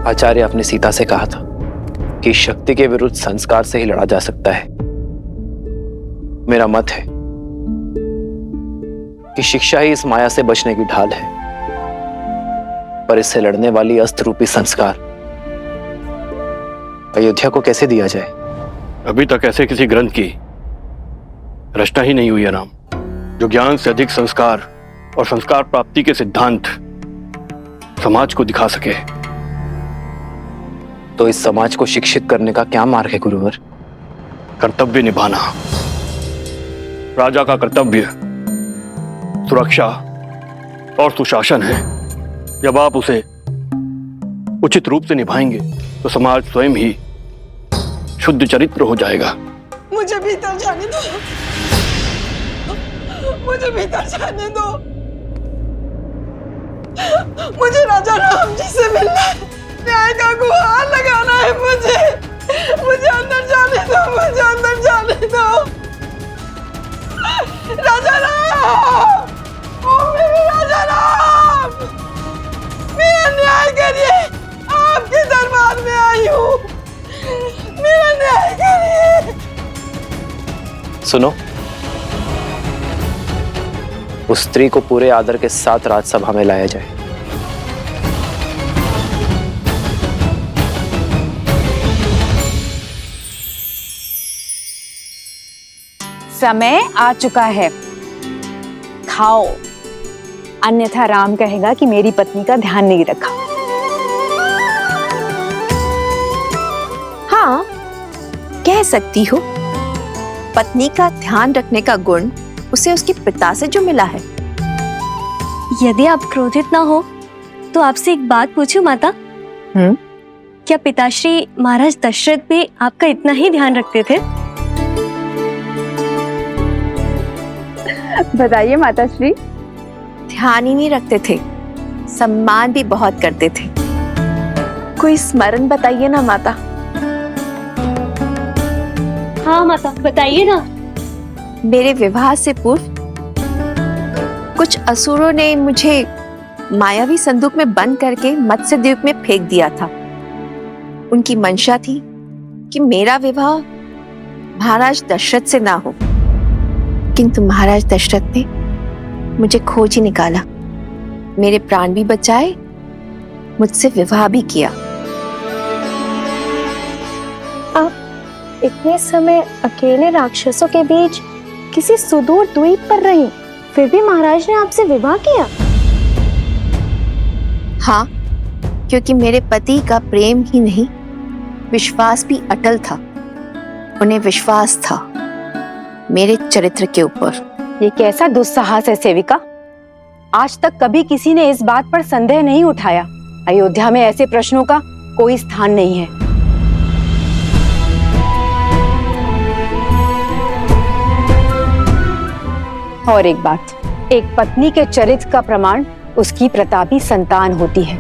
आचार्य अपने सीता से कहा था कि शक्ति के विरुद्ध संस्कार से ही लड़ा जा सकता है। मेरा मत है कि शिक्षा ही इस माया से बचने की ढाल है, पर इससे लड़ने वाली अस्त्र रूपी संस्कार अयोध्या को कैसे दिया जाए? अभी तक ऐसे किसी ग्रंथ की रचना ही नहीं हुई है राम, जो ज्ञान से अधिक संस्कार और संस्कार प्राप्ति के सिद्धांत समाज को दिखा सके। तो इस समाज को शिक्षित करने का क्या मार्ग है गुरुवर? कर्तव्य निभाना। राजा का कर्तव्य सुरक्षा और सुशासन है। जब आप उसे उचित रूप से निभाएंगे तो समाज स्वयं ही शुद्ध चरित्र हो जाएगा। मुझे भीतर जाने दो, मुझे भीतर जाने दो। मुझे राजा राम जी से मिलना है, न्याय का गुहार लगाना है। मुझे अंदर जाने दो, मुझे अंदर जाने दो। राजा राम, ओ मेरे राजा राम, मेरा न्याय करिए, आपके दरबार में आई हूँ, मेरा न्याय करिए। सुनो, उस स्त्री को पूरे आदर के साथ राजसभा में लाया जाए। समय आ चुका है, खाओ, अन्यथा राम कहेगा कि मेरी पत्नी का ध्यान नहीं रखा। हाँ, कह सकती हो। पत्नी का ध्यान रखने का गुण उसे उसके पिता से जो मिला है। यदि आप क्रोधित ना हो तो आपसे एक बात पूछूं माता? क्या पिताश्री महाराज दशरथ भी आपका इतना ही ध्यान रखते थे? बताइए माताश्री। ध्यान ही नहीं रखते थे, सम्मान भी बहुत करते थे। कोई स्मरण बताइए ना माता। हाँ माता, बताइए ना। मेरे विवाह से पूर्व कुछ असुरों ने मुझे मायावी संदूक में बंद करके मत्स्य द्वीप में फेंक दिया था। उनकी मंशा थी कि मेरा विवाह महाराज दशरथ से ना हो, किंतु महाराज दशरथ ने मुझे खोज ही निकाला, मेरे प्राण भी बचाए, मुझसे विवाह भी किया। आप इतने समय अकेले राक्षसों के बीच किसी सुदूर द्वीप पर रही, फिर भी महाराज ने आपसे विवाह किया? हाँ, क्योंकि मेरे पति का प्रेम ही नहीं, विश्वास भी अटल था। उन्हें विश्वास था मेरे चरित्र के ऊपर। ये कैसा दुस्साहस है सेविका? आज तक कभी किसी ने इस बात पर संदेह नहीं उठाया। अयोध्या में ऐसे प्रश्नों का कोई स्थान नहीं है। और एक बात, एक पत्नी के चरित्र का प्रमाण उसकी प्रतापी संतान होती है।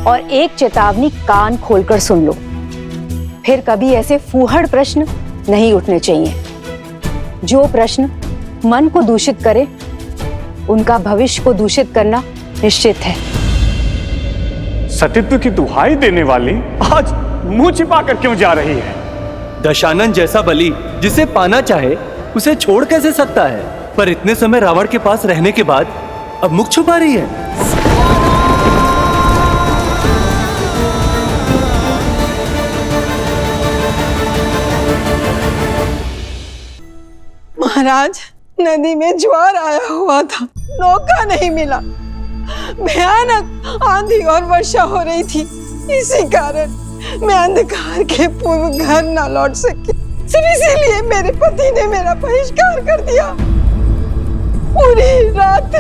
और एक चेतावनी कान खोलकर सुन लो, फिर कभी ऐसे फूहड़ प्रश्न नहीं उठने चाहिए। जो प्रश्न मन को दूषित करे, उनका भविष्य को दूषित करना निश्चित है। सतीत्व की दुहाई देने वाली आज मुंह छिपाकर क्यों जा रही है? दशानन जैसा बलि जिसे पाना चाहे उसे छोड़ कैसे सकता है? पर इतने समय रावण के पास रहने के बाद अब मुख छुपा रही है। महाराज, नदी में ज्वार आया हुआ था, नौका नहीं मिला, भयानक आंधी और वर्षा हो रही थी। इसी कारण मैं अंधकार के पूर्व घर न लौट सकी। सिर्फ इसीलिए मेरे पति ने मेरा बहिष्कार कर दिया। पूरी रात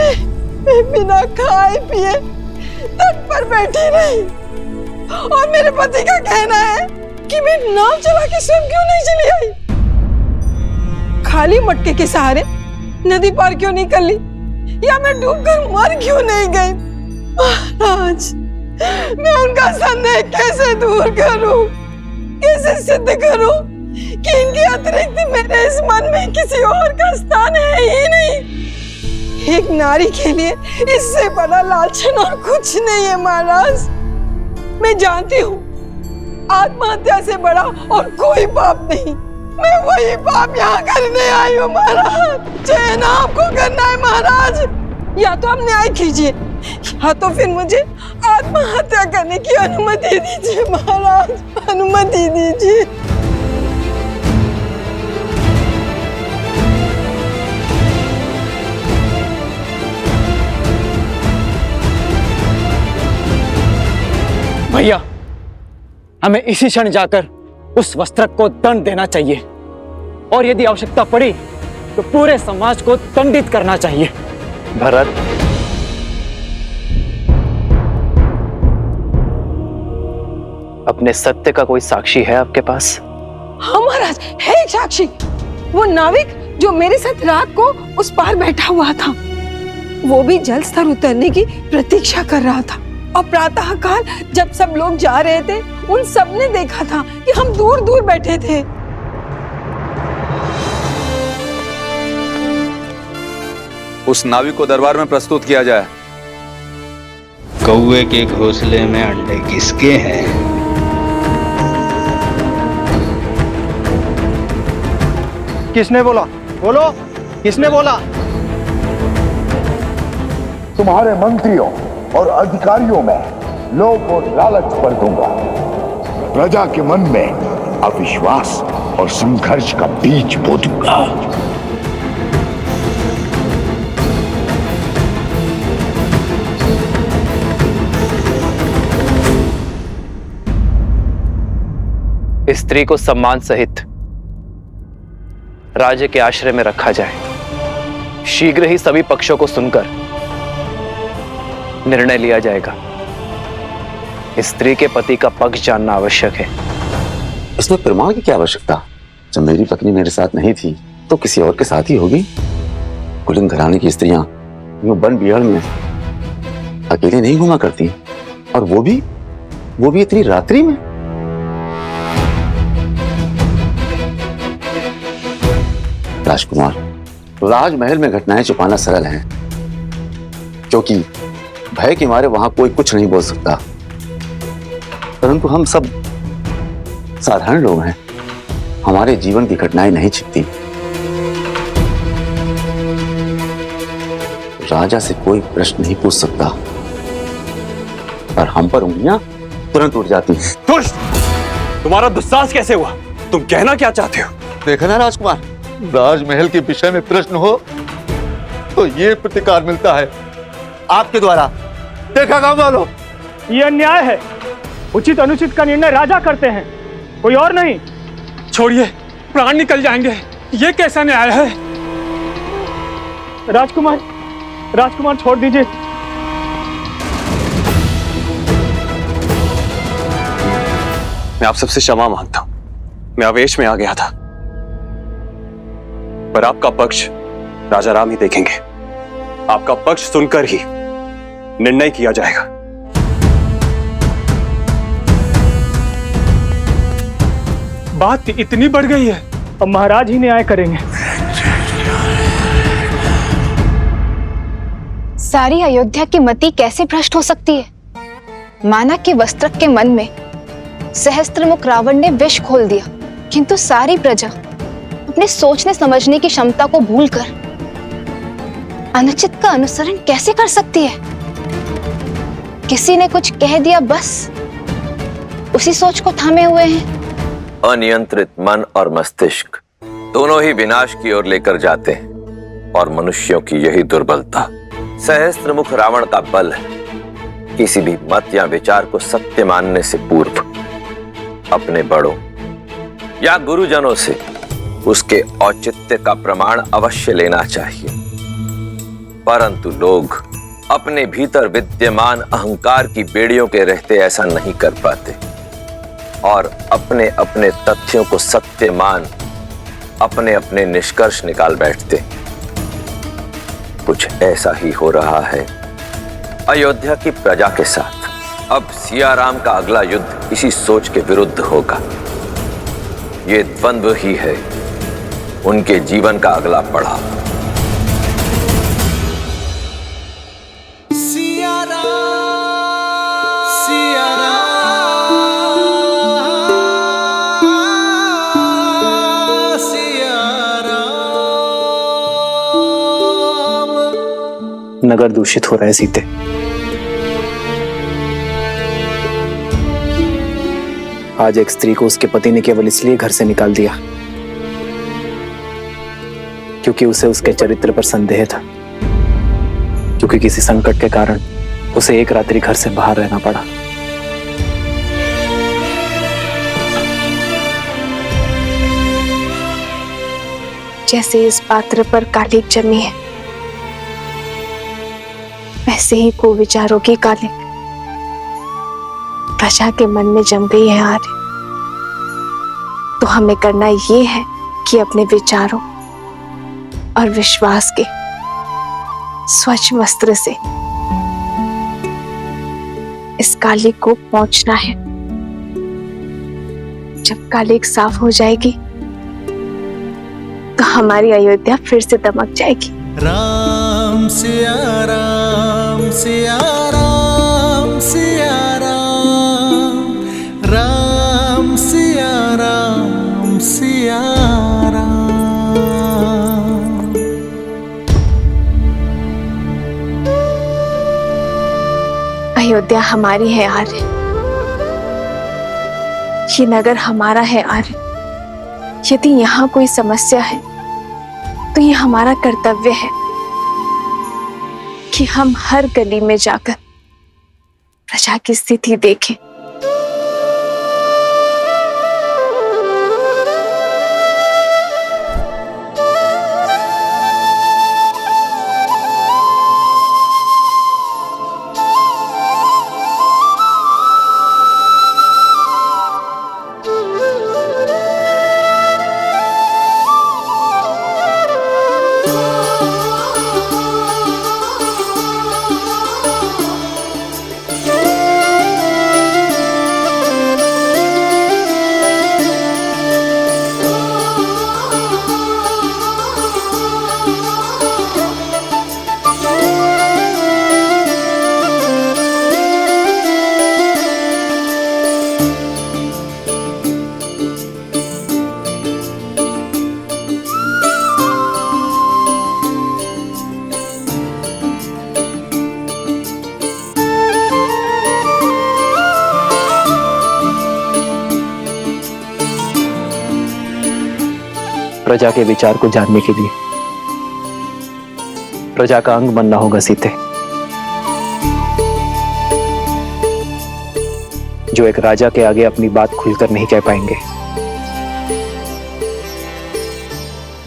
मैं बिना खाए पिए तट पर बैठी रही, और मेरे पति का कहना है कि मैं नाव चला के स्वयं क्यों नहीं चली आई, खाली मटके के सहारे नदी पार क्यों नहीं कर ली, या मैं डूबकर मर क्यों नहीं गई। महाराज, मैं उनका संदेह कैसे दूर करूं, कैसे सिद्ध करूं कि इनके अतिरिक्त मेरे इस मन में किसी और का स्थान है ही नहीं। एक नारी के लिए इससे बड़ा लालचन और कुछ नहीं है महाराज। मैं जानती हूँ आत्महत्या से बड़ा और कोई पाप नहीं। मैं वही पाप यहाँ करने आई हूँ महाराज। चयन आपको करना है महाराज। या तो आप न्याय कीजिए या तो फिर मुझे आत्महत्या करने की अनुमति दीजिए महाराज, अनुमति दीजिए। भैया, हमें इसी क्षण जाकर उस वस्त्रक को दंड देना चाहिए और यदि आवश्यकता पड़ी तो पूरे समाज को दंडित करना चाहिए। भरत, अपने सत्य का कोई साक्षी है आपके पास? हाँ महाराज, है एक साक्षी। वो नाविक जो मेरे साथ रात को उस पार बैठा हुआ था, वो भी जल स्तर उतरने की प्रतीक्षा कर रहा था। और प्रातः काल जब सब लोग जा रहे थे, उन सब ने देखा था कि हम दूर दूर बैठे थे। उस नाविक को दरबार में प्रस्तुत किया जाए। कौवे के घोंसले में अंडे किसके हैं? किसने बोला? बोलो, किसने बोला? तुम्हारे मंत्रियों और अधिकारियों में लोभ और लालच भर दूंगा। प्रजा के मन में अविश्वास और संघर्ष का बीज बो दूंगा। स्त्री को सम्मान सहित राज्य के आश्रय में रखा जाए। शीघ्र ही सभी पक्षों को सुनकर निर्णय लिया जाएगा। स्त्री के पति का पक्ष जानना आवश्यक है। इसमें प्रमाण की क्या आवश्यकता? जब मेरी पत्नी मेरे साथ नहीं थी तो किसी और के साथ ही होगी। कुलीन घराने की स्त्रियां यूं वन बिहार में अकेले नहीं घुमा करती, और वो भी इतनी रात्रि में। राजकुमार, राजमहल में घटनाएं छुपाना सरल है, क्योंकि भय के मारे वहां कोई कुछ नहीं बोल सकता। परंतु हम सब साधारण लोग हैं, हमारे जीवन की घटनाएं नहीं छिपती। राजा से कोई प्रश्न नहीं पूछ सकता, पर हम पर उंगलियां तुरंत उठ जाती हैं। दुष्ट! तुम्हारा दुस्साहस कैसे हुआ? तुम कहना क्या चाहते हो? देखा ना राजकुमार, राजमहल के विषय में प्रश्न हो तो ये प्रतिकार मिलता है आपके द्वारा। देखा गांव वालों, ये अन्याय है। उचित अनुचित का निर्णय राजा करते हैं, कोई और नहीं। छोड़िए, प्राण निकल जाएंगे। ये कैसा न्याय है? राजकुमार छोड़ दीजिए। मैं आप सबसे क्षमा मांगता हूं, मैं आवेश में आ गया था। पर आपका पक्ष राजा राम ही देखेंगे। आपका पक्ष सुनकर ही निर्णय किया जाएगा। बात इतनी बढ़ गई है, अब महाराज ही न्याय करेंगे। सारी अयोध्या की मति कैसे भ्रष्ट हो सकती है? माना कि वस्त्रक के मन में सहस्त्रमुख रावण ने विष खोल दिया, किंतु सारी प्रजा अपने सोचने समझने की क्षमता को भूलकर अनुचित का अनुसरण कैसे कर सकती है? किसी ने कुछ कह दिया, बस उसी सोच को थामे हुए हैं। अनियंत्रित मन और मस्तिष्क दोनों ही विनाश की ओर लेकर जाते हैं, और मनुष्यों की यही दुर्बलता सहस्त्रमुख रावण का बल है। किसी भी मत या विचार को सत्य मानने से पूर्व अपने बड़ों या गुरुजनों से उसके औचित्य का प्रमाण अवश्य लेना चाहिए। परंतु लोग अपने भीतर विद्यमान अहंकार की बेड़ियों के रहते ऐसा नहीं कर पाते, और अपने अपने तथ्यों को सत्य मान अपने अपने निष्कर्ष निकाल बैठते। कुछ ऐसा ही हो रहा है अयोध्या की प्रजा के साथ। अब सियाराम का अगला युद्ध इसी सोच के विरुद्ध होगा। ये द्वंद्व ही है उनके जीवन का अगला पड़ाव। सियाराम, सियाराम। नगर दूषित हो रहा है सीते। आज एक स्त्री को उसके पति ने केवल इसलिए घर से निकाल दिया क्योंकि उसे उसके चरित्र पर संदेह था, क्योंकि किसी संकट के कारण उसे एक रात्रि घर से बाहर रहना पड़ा। जैसे इस पात्र पर कालिक जमी है, वैसे ही कुविचारों की कालिक प्रजा के मन में जम गई है आर्य। तो हमें करना ये है कि अपने विचारों और विश्वास के स्वच्छ वस्त्र से इस कालिक को पोंछना है। जब कालिक साफ हो जाएगी तो हमारी अयोध्या फिर से दमक जाएगी। राम सिया राम सिया राम सिया राम, राम सिया राम सिया राम। अयोध्या हमारी है आर्य, ये नगर हमारा है आर्य। यदि यहाँ कोई समस्या है तो ये हमारा कर्तव्य है कि हम हर गली में जाकर प्रजा की स्थिति देखें। प्रजा के विचार को जानने के लिए प्रजा का अंग बनना होगा सीते। जो एक राजा के आगे अपनी बात खुलकर नहीं कह पाएंगे,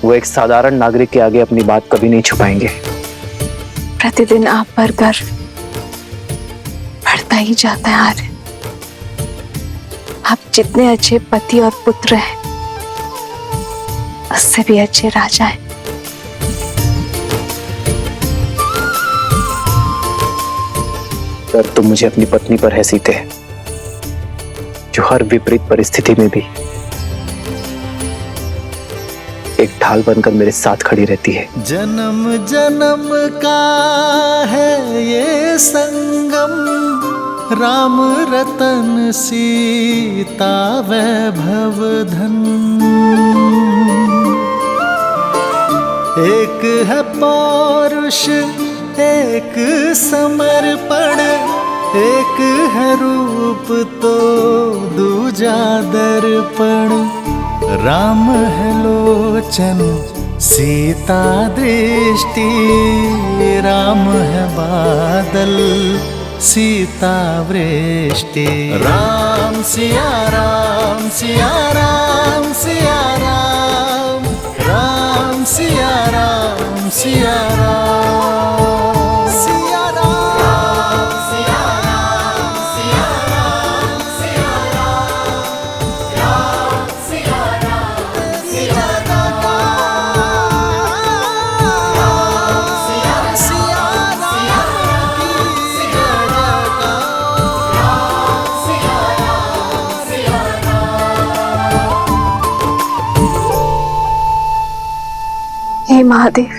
वो एक साधारण नागरिक के आगे अपनी बात कभी नहीं छुपाएंगे। प्रतिदिन आप पर गर्व बढ़ता ही जाता है आर्य। आप जितने अच्छे पति और पुत्र हैं, उससे भी अच्छे राजा हैं। पर तुम मुझे अपनी पत्नी पर है सीते, जो हर विपरीत परिस्थिति में भी एक ढाल बनकर मेरे साथ खड़ी रहती है। जन्म जन्म का है ये संगम, राम रतन सीता वैभव धन। एक है पौरुष एक समर्पण, एक है रूप तो दूजा दर्पण। राम है लोचन सीता दृष्टि, राम है बादल सीता वृष्टि। राम सिया राम सिया राम सिया राम, राम सिया राम सिया राम सिया राम सिया राम सिया राम सिया राम, राम सिया राम सिया हे महादेव,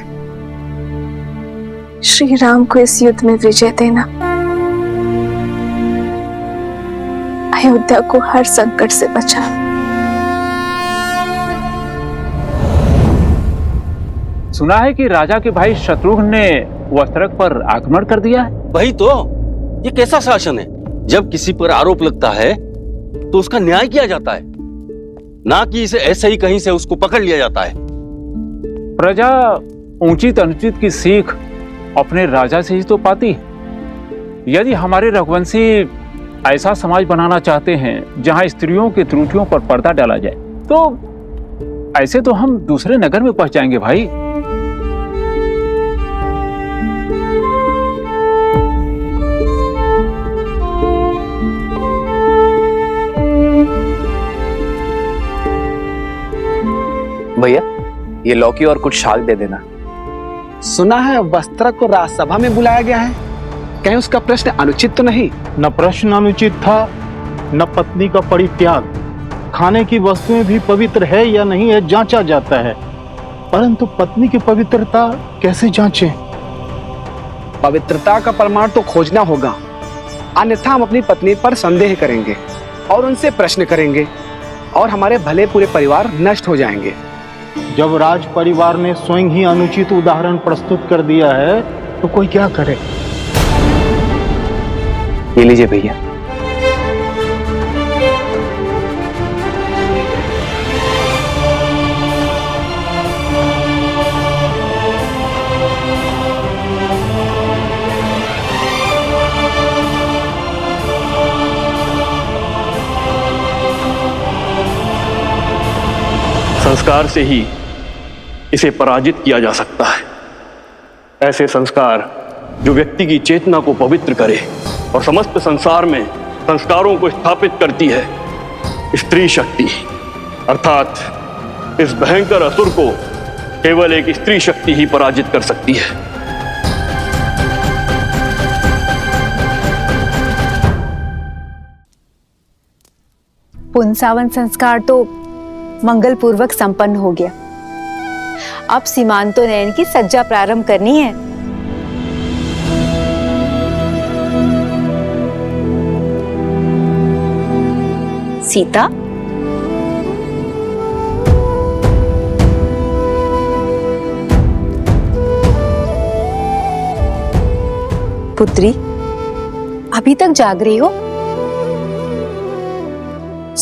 श्री राम को इस युद्ध में विजय देना, अयोध्या को हर संकट से बचाना। सुना है कि राजा के भाई शत्रुघ्न ने वस्त्रक पर आक्रमण कर दिया है। वही तो, ये कैसा शासन है? जब किसी पर आरोप लगता है तो उसका न्याय किया जाता है, ना कि इसे ऐसे ही कहीं से उसको पकड़ लिया जाता है। प्रजा उचित अनुचित की सीख अपने राजा से ही तो पाती है। यदि हमारे रघुवंशी ऐसा समाज बनाना चाहते हैं जहां स्त्रियों की त्रुटियों पर पर्दा डाला जाए, तो ऐसे तो हम दूसरे नगर में पहुंच जाएंगे भाई। भैया, ये लौकी और कुछ शाक दे देना। सुना है वस्त्रक को राजसभा में बुलाया गया है, कहीं उसका प्रश्न अनुचित तो नहीं? न प्रश्न अनुचित था, न पत्नी का परित्याग। खाने की वस्तुएं भी पवित्र है या नहीं है जांचा जाता है, परंतु पत्नी की पवित्रता कैसे जांचें? पवित्रता का प्रमाण तो खोजना होगा, अन्यथा हम अपनी पत्नी पर संदेह करेंगे और उनसे प्रश्न करेंगे और हमारे भले पूरे परिवार नष्ट हो जाएंगे। जब राज परिवार ने स्वयं ही अनुचित उदाहरण प्रस्तुत कर दिया है तो कोई क्या करे? ये लीजिए भैया। संस्कार से ही इसे पराजित किया जा सकता है। ऐसे संस्कार जो व्यक्ति की चेतना को पवित्र करे और समस्त संसार में संस्कारों को स्थापित करती है। स्त्री शक्ति अर्थात इस भयंकर असुर को केवल एक स्त्री शक्ति ही पराजित कर सकती है। पुंसावन संस्कार तो मंगल पूर्वक संपन्न हो गया। अब सीमांतोन्नयन की सज्जा प्रारंभ करनी है। सीता, पुत्री, अभी तक जाग रही हो?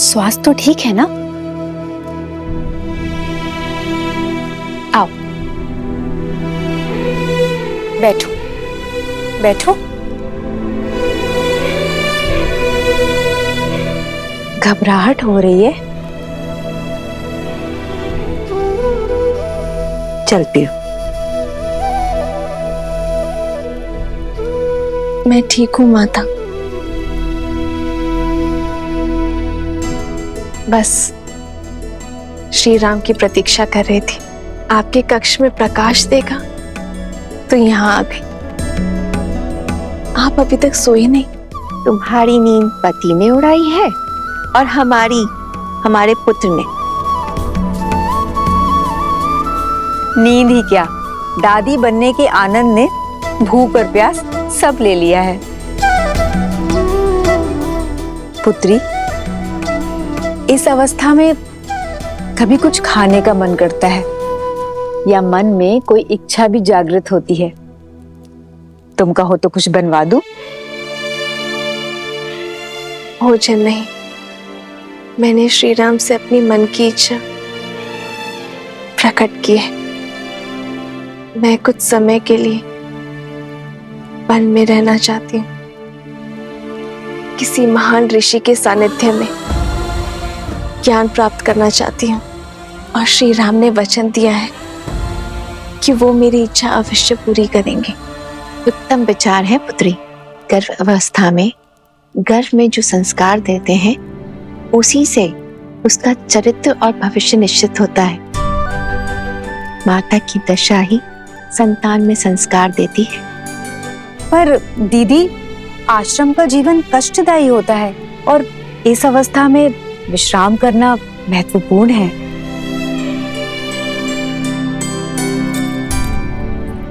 स्वास्थ्य तो ठीक है ना? आओ, बैठो बैठो। घबराहट हो रही है? चल पियो। मैं ठीक हूँ माता, बस श्री राम की प्रतीक्षा कर रही थी। आपके कक्ष में प्रकाश देखा तो यहाँ आ गई। आप अभी तक सोए नहीं? तुम्हारी नींद पति ने उड़ाई है और हमारे पुत्र ने। नींद ही क्या, दादी बनने के आनंद ने भूख और प्यास सब ले लिया है। पुत्री, इस अवस्था में कभी कुछ खाने का मन करता है या मन में कोई इच्छा भी जागृत होती है? तुम कहो तो कुछ बनवा दूं? भोजन नहीं, मैंने श्री राम से अपनी मन की इच्छा प्रकट की है। मैं कुछ समय के लिए वन में रहना चाहती हूँ, किसी महान ऋषि के सानिध्य में ज्ञान प्राप्त करना चाहती हूँ और श्री राम ने वचन दिया है कि वो मेरी इच्छा अवश्य पूरी करेंगे। उत्तम विचार है पुत्री। गर्भ अवस्था में गर्भ में जो संस्कार देते हैं उसी से उसका चरित्र और भविष्य निश्चित होता है। माता की दशा ही संतान में संस्कार देती है। पर दीदी, आश्रम का जीवन कष्टदायी होता है और इस अवस्था में विश्राम करना महत्वपूर्ण है।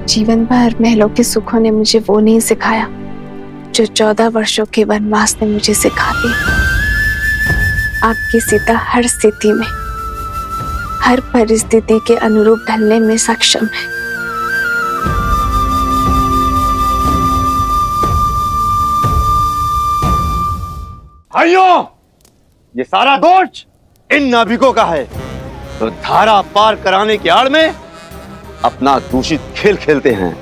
जीवन भर महलों के सुखों ने मुझे वो नहीं सिखाया जो 14 वर्षों के वनवास ने मुझे सिखा दिया। आपकी सीता हर स्थिति में, हर परिस्थिति के अनुरूप ढलने में सक्षम है। भाइयों, ये सारा दोष इन नाविकों का है, तो धारा पार कराने की आड़ में अपना दूषित खेल खेलते हैं।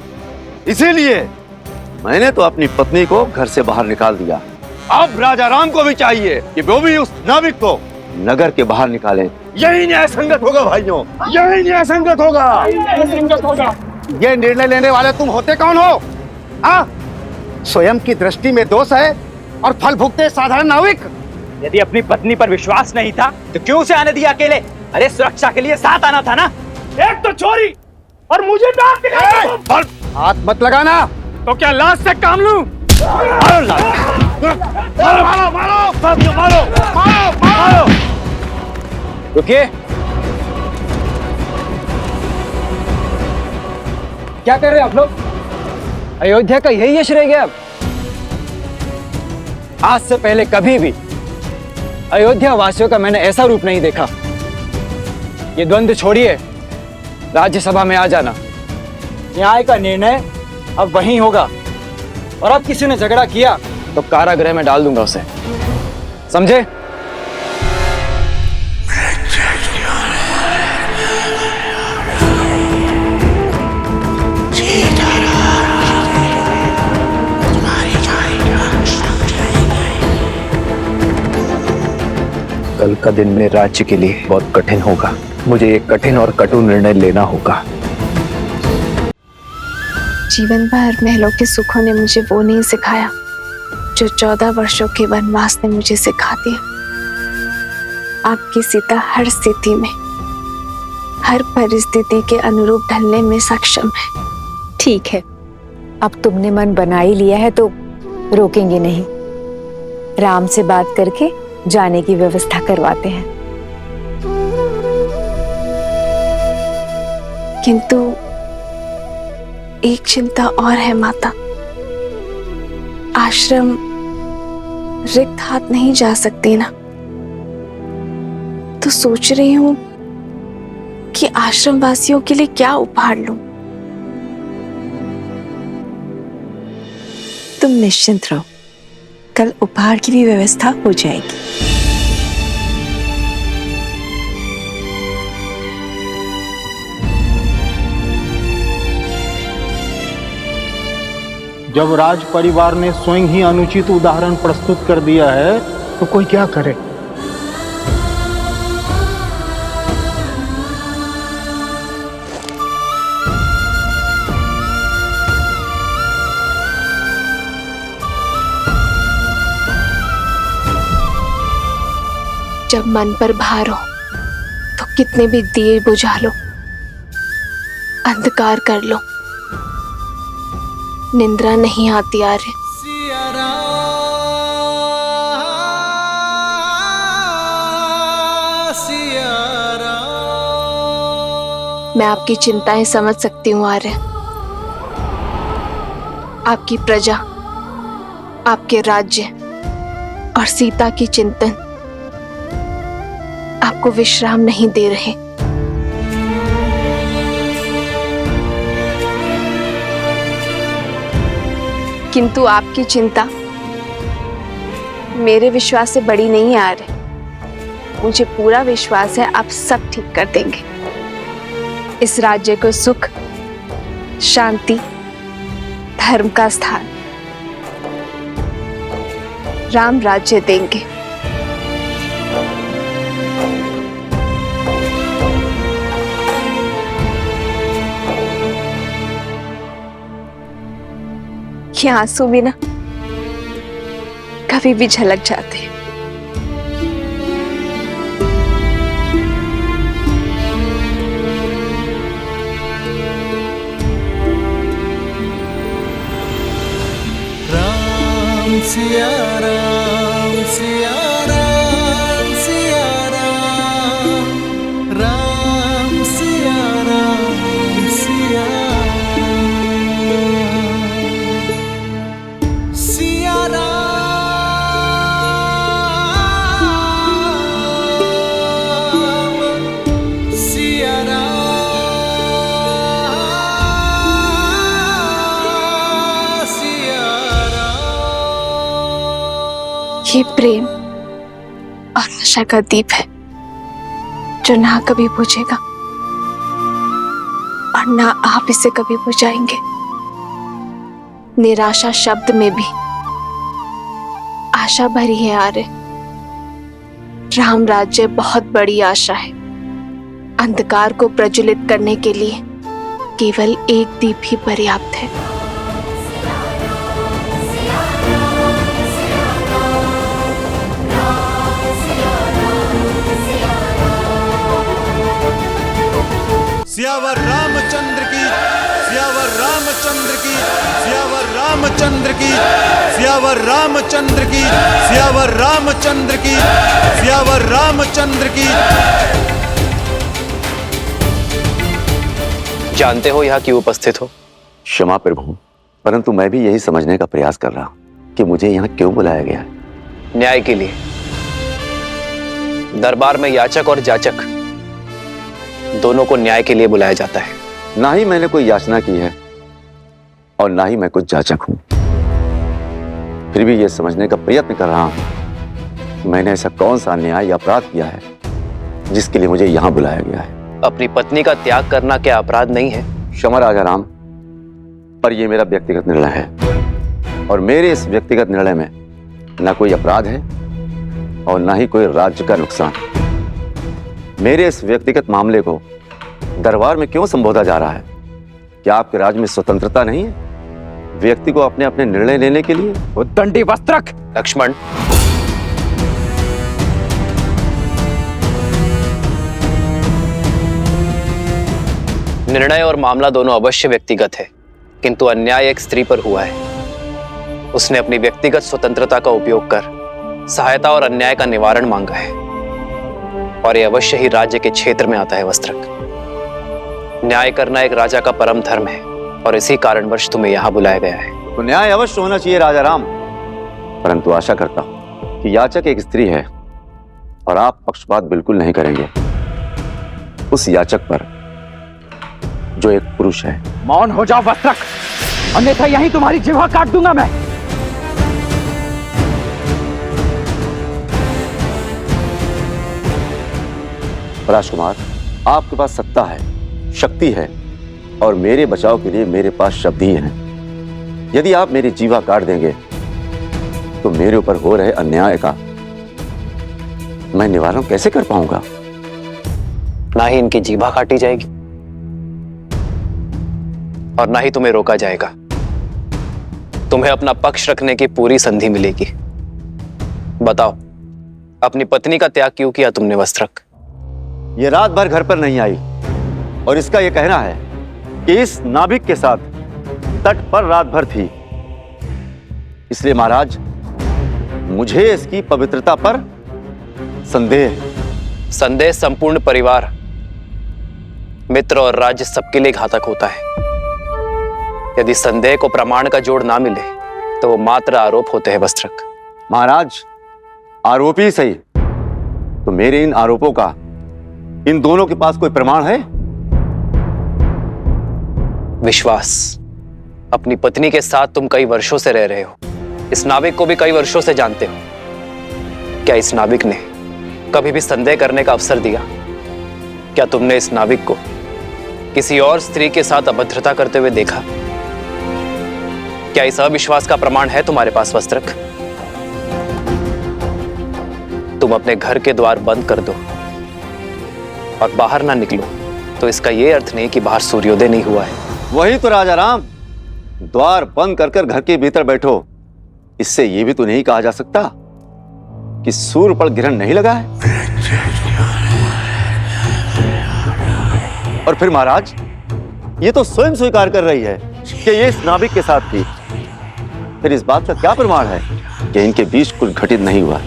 इसीलिए मैंने तो अपनी पत्नी को घर से बाहर निकाल दिया। अब राजा राम को भी चाहिए कि वो भी उस नाविक को नगर के बाहर निकालें। यही न्याय संगत होगा भाइयों, यही न्याय संगत होगा। ये निर्णय लेने वाले तुम होते कौन हो? हाँ, स्वयं की दृष्टि में दोष है और फल भुगते साधारण नाविक। यदि अपनी पत्नी पर विश्वास नहीं था तो क्यों उसे आने दिया अकेले? अरे सुरक्षा के लिए साथ आना था ना। एक तो चोरी और मुझे डांट के हाथ मत लगाना। तो क्या लाश से काम लूं? मारो मारो मारो मारो मारो। रुकिए, क्या कर रहे हैं आप लोग? अयोध्या का यही यश रह गया अब? आज से पहले कभी भी अयोध्या वासियों का मैंने ऐसा रूप नहीं देखा। ये द्वंद्व छोड़िए, राज्यसभा में आ जाना। न्याय का निर्णय अब वहीं होगा, और अब किसी ने झगड़ा किया तो कारागृह में डाल दूंगा उसे, समझे? कल का दिन मेरे राज्य के लिए बहुत कठिन होगा। मुझे एक कठिन और कटु निर्णय लेना होगा। जीवन भर महलों के सुखों ने मुझे वो नहीं सिखाया जो 14 वर्षों के वनवास ने मुझे सिखा दिया। आपकी सीता हर स्थिति में, हर परिस्थिति के अनुरूप ढलने में सक्षम है। ठीक है, अब तुमने मन बना ही लिया है तो रोकेंगे नहीं। राम से बात करके जाने की व्यवस्था करवाते हैं। किंतु एक चिंता और है माता। आश्रम रिक्त हाथ नहीं जा सकती ना, तो सोच रही हूं कि आश्रम वासियों के लिए क्या उपहार लूं। तुम निश्चिंत रहो, कल उपहार की भी व्यवस्था हो जाएगी। जब राज परिवार ने स्वयं ही अनुचित उदाहरण प्रस्तुत कर दिया है तो कोई क्या करे। जब मन पर भार हो तो कितने भी दिए बुझा लो, अंधकार कर लो, निंद्रा नहीं आती आर्य। मैं आपकी चिंताएं समझ सकती हूँ आर्य। आपकी प्रजा, आपके राज्य और सीता की चिंतन आपको विश्राम नहीं दे रहे। किंतु आपकी चिंता मेरे विश्वास से बड़ी नहीं आ रही। मुझे पूरा विश्वास है आप सब ठीक कर देंगे। इस राज्य को सुख, शांति, धर्म का स्थान, राम राज्य देंगे। ये आंसू भी ना कभी भी झलक जाते हैं। राम सिया राम सिया राम सिया राम, राम सिया राम सिया ये प्रेम आशा का दीप है जो ना कभी बुझेगा और ना आप इसे कभी बुझाएंगे। निराशा शब्द में भी आशा भरी है आर्य। राम राज्य बहुत बड़ी आशा है। अंधकार को प्रज्वलित करने के लिए केवल एक दीप ही पर्याप्त है। सियावर रामचंद्र की, सियावर रामचंद्र की, सियावर रामचंद्र की, सियावर रामचंद्र की, सियावर रामचंद्र की, सियावर रामचंद्र की। जानते हो यहाँ क्यों उपस्थित हो? क्षमा प्रभु, परंतु मैं भी यही समझने का प्रयास कर रहा कि मुझे यहाँ क्यों बुलाया गया है। न्याय के लिए। दरबार में याचक और जाचक दोनों को न्याय के लिए बुलाया जाता है। ना ही मैंने कोई याचना की है और ना ही मैं कुछ जाचक हूं। फिर भी यह समझने का प्रयत्न कर रहा हूं कि मैंने ऐसा कौन सा अन्याय या अपराध किया है जिसके लिए मुझे यहां बुलाया गया है। अपनी पत्नी का त्याग करना क्या अपराध नहीं है? क्षमा राजा राम, पर यह मेरा व्यक्तिगत निर्णय है और मेरे इस व्यक्तिगत निर्णय में ना कोई अपराध है और ना ही कोई राज्य का नुकसान। मेरे इस व्यक्तिगत मामले को दरबार में क्यों संबोधा जा रहा है? क्या आपके राज्य में स्वतंत्रता नहीं है व्यक्ति को अपने अपने निर्णय लेने के लिए? उद्दंडी वस्त्रक! लक्ष्मण, निर्णय और मामला दोनों अवश्य व्यक्तिगत है, किंतु अन्याय एक स्त्री पर हुआ है। उसने अपनी व्यक्तिगत स्वतंत्रता का उपयोग कर सहायता और अन्याय का निवारण मांगा है और यह अवश्य ही राज्य के क्षेत्र में आता है। वस्त्रक, न्याय करना एक राजा का परम धर्म है और इसी कारणवश तुम्हें यहां बुलाया गया है। तो न्याय अवश्य होना चाहिए राजा राम, परंतु आशा करता हूं कि याचक एक स्त्री है और आप पक्षपात बिल्कुल नहीं करेंगे उस याचक पर जो एक पुरुष है। मौन हो जाओ वस्त्रक, अन्यथा यहीं तुम्हारी जिह्वा काट दूंगा मैं। राजकुमार, आपके पास सत्ता है, शक्ति है और मेरे बचाव के लिए मेरे पास शब्द ही हैं। यदि आप मेरी जीवा काट देंगे तो मेरे ऊपर हो रहे अन्याय का मैं निवारण कैसे कर पाऊंगा? ना ही इनकी जीवा काटी जाएगी और ना ही तुम्हें रोका जाएगा। तुम्हें अपना पक्ष रखने की पूरी संधि मिलेगी। बताओ, अपनी पत्नी का त्याग क्यों किया तुमने वस्त्रक? ये रात भर घर पर नहीं आई और इसका यह कहना है कि इस नाभिक के साथ तट पर रात भर थी। इसलिए महाराज, मुझे इसकी पवित्रता पर संदेह है। संदेह संपूर्ण परिवार, मित्र और राज्य सबके लिए घातक होता है। यदि संदेह को प्रमाण का जोड़ ना मिले तो वो मात्र आरोप होते हैं। वस्त्रक महाराज, आरोप ही सही, तो मेरे इन आरोपों का इन दोनों के पास कोई प्रमाण है? विश्वास। अपनी पत्नी के साथ तुम कई वर्षों से रह रहे हो, इस नाविक को भी कई वर्षों से जानते हो। क्या इस नाविक ने कभी भी संदेह करने का अवसर दिया? क्या तुमने इस नाविक को किसी और स्त्री के साथ अभद्रता करते हुए देखा? क्या इस अविश्वास का प्रमाण है तुम्हारे पास वस्त्रक? तुम अपने घर के द्वार बंद कर दो और बाहर ना निकलो तो इसका यह अर्थ नहीं कि बाहर सूर्योदय नहीं हुआ है। वही तो राजा राम, द्वार बंद कर घर के भीतर बैठो, इससे यह भी तो नहीं कहा जा सकता कि सूर्य पर ग्रहण नहीं लगा है। और फिर महाराज, ये तो स्वयं स्वीकार कर रही है कि ये इस नाविक के साथ थी। फिर इस बात का क्या प्रमाण है कि इनके बीच कुछ घटित नहीं हुआ?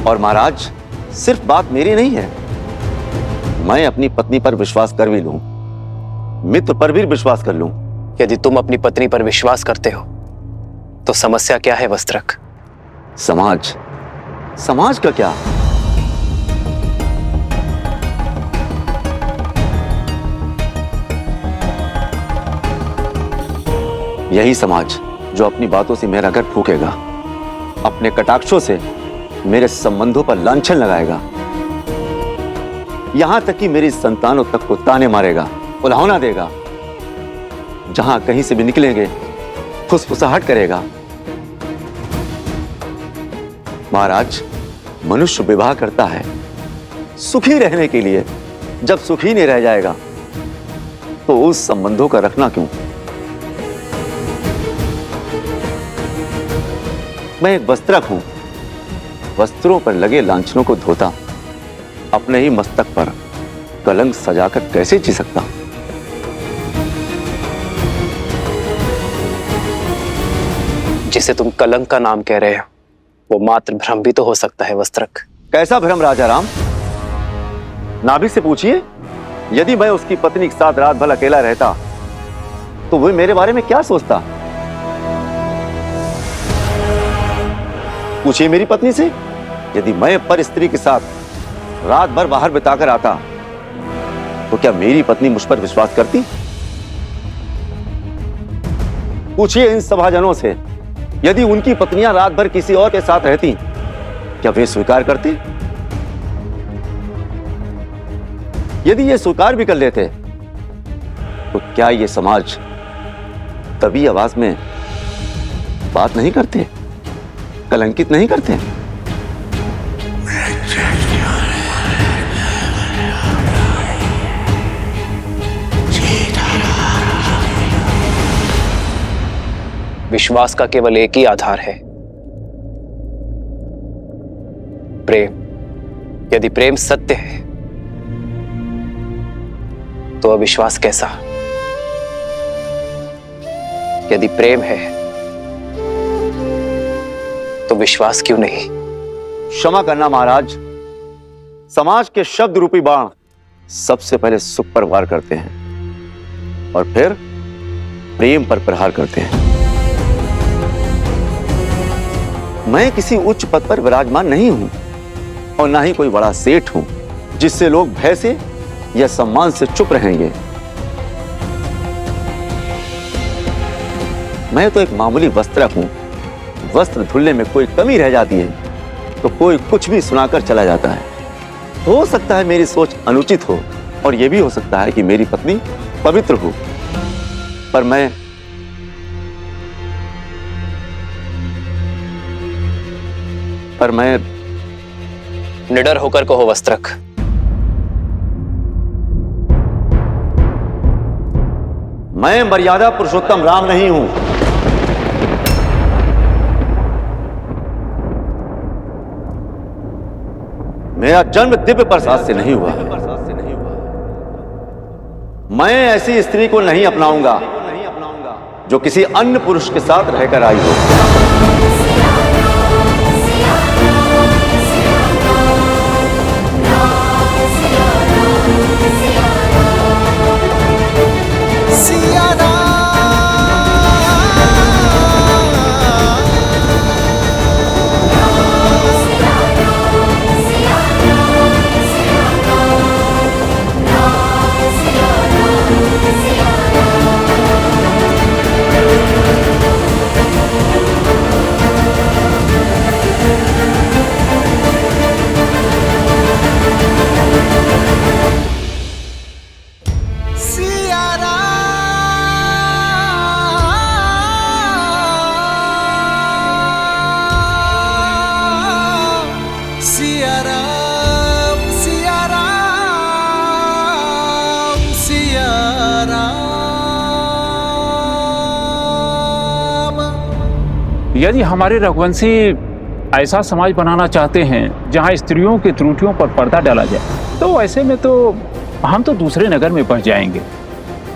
और महाराज, सिर्फ बात मेरी नहीं है, मैं अपनी पत्नी पर विश्वास कर भी लूं, मित्र पर भी विश्वास कर लूं। यदि तुम अपनी पत्नी पर विश्वास करते हो तो समस्या क्या है वस्त्रक? समाज, समाज का क्या? यही समाज जो जो अपनी बातों से मेरा घर फूकेगा, अपने कटाक्षों से मेरे संबंधों पर लांछन लगाएगा, यहां तक कि मेरी संतानों तक को ताने मारेगा, उल्हाना देगा, जहां कहीं से भी निकलेंगे फुसफुसाहट करेगा। महाराज, मनुष्य विवाह करता है सुखी रहने के लिए। जब सुखी नहीं रह जाएगा तो उस संबंधों का रखना क्यों? मैं एक वस्त्रक हूं, वस्त्रों पर लगे लांछनों को धोता, अपने ही मस्तक पर कलंक सजाकर कैसे जी सकता? जिसे तुम कलंक का नाम कह रहे हो वो मात्र भ्रम भी तो हो सकता है वस्त्रक। कैसा भ्रम राजा राम? नाभिक से पूछिए। यदि मैं उसकी पत्नी के साथ रात भर अकेला रहता तो वो मेरे बारे में क्या सोचता? पूछिए मेरी पत्नी से। यदि मैं पर स्त्री के साथ रात भर बाहर बिताकर आता तो क्या मेरी पत्नी मुझ पर विश्वास करती? पूछिए इन सभाजनों से, यदि उनकी पत्नियां रात भर किसी और के साथ रहती क्या वे स्वीकार करते? यदि ये स्वीकार भी कर लेते तो क्या ये समाज तभी आवाज में बात नहीं करते, कलंकित नहीं करते? विश्वास का केवल एक ही आधार है, प्रेम। यदि प्रेम सत्य है तो अविश्वास कैसा? यदि प्रेम है तो विश्वास क्यों नहीं? क्षमा करना महाराज, समाज के शब्द रूपी बाण सबसे पहले सुख पर वार करते हैं और फिर प्रेम पर प्रहार करते हैं। मैं किसी उच्च पद पर विराजमान नहीं हूं और ना ही कोई बड़ा सेठ हूं जिससे लोग भय से या सम्मान से चुप रहेंगे। मैं तो एक मामूली वस्त्रक हूं। वस्त्र धुलने में कोई कमी रह जाती है तो कोई कुछ भी सुनाकर चला जाता है। हो सकता है मेरी सोच अनुचित हो और यह भी हो सकता है कि मेरी पत्नी पवित्र हो, पर मैं निडर होकर कहो वस्त्रक, मैं मर्यादा पुरुषोत्तम राम नहीं हूं। मेरा जन्म दिव्य प्रसाद से नहीं हुआ। मैं ऐसी स्त्री को नहीं अपनाऊंगा जो किसी अन्य पुरुष के साथ रहकर आई हो। यदि हमारे रघुवंशी ऐसा समाज बनाना चाहते हैं जहां स्त्रियों की त्रुटियों पर पर्दा डाला जाए तो ऐसे में तो हम तो दूसरे नगर में पहुंच जाएंगे।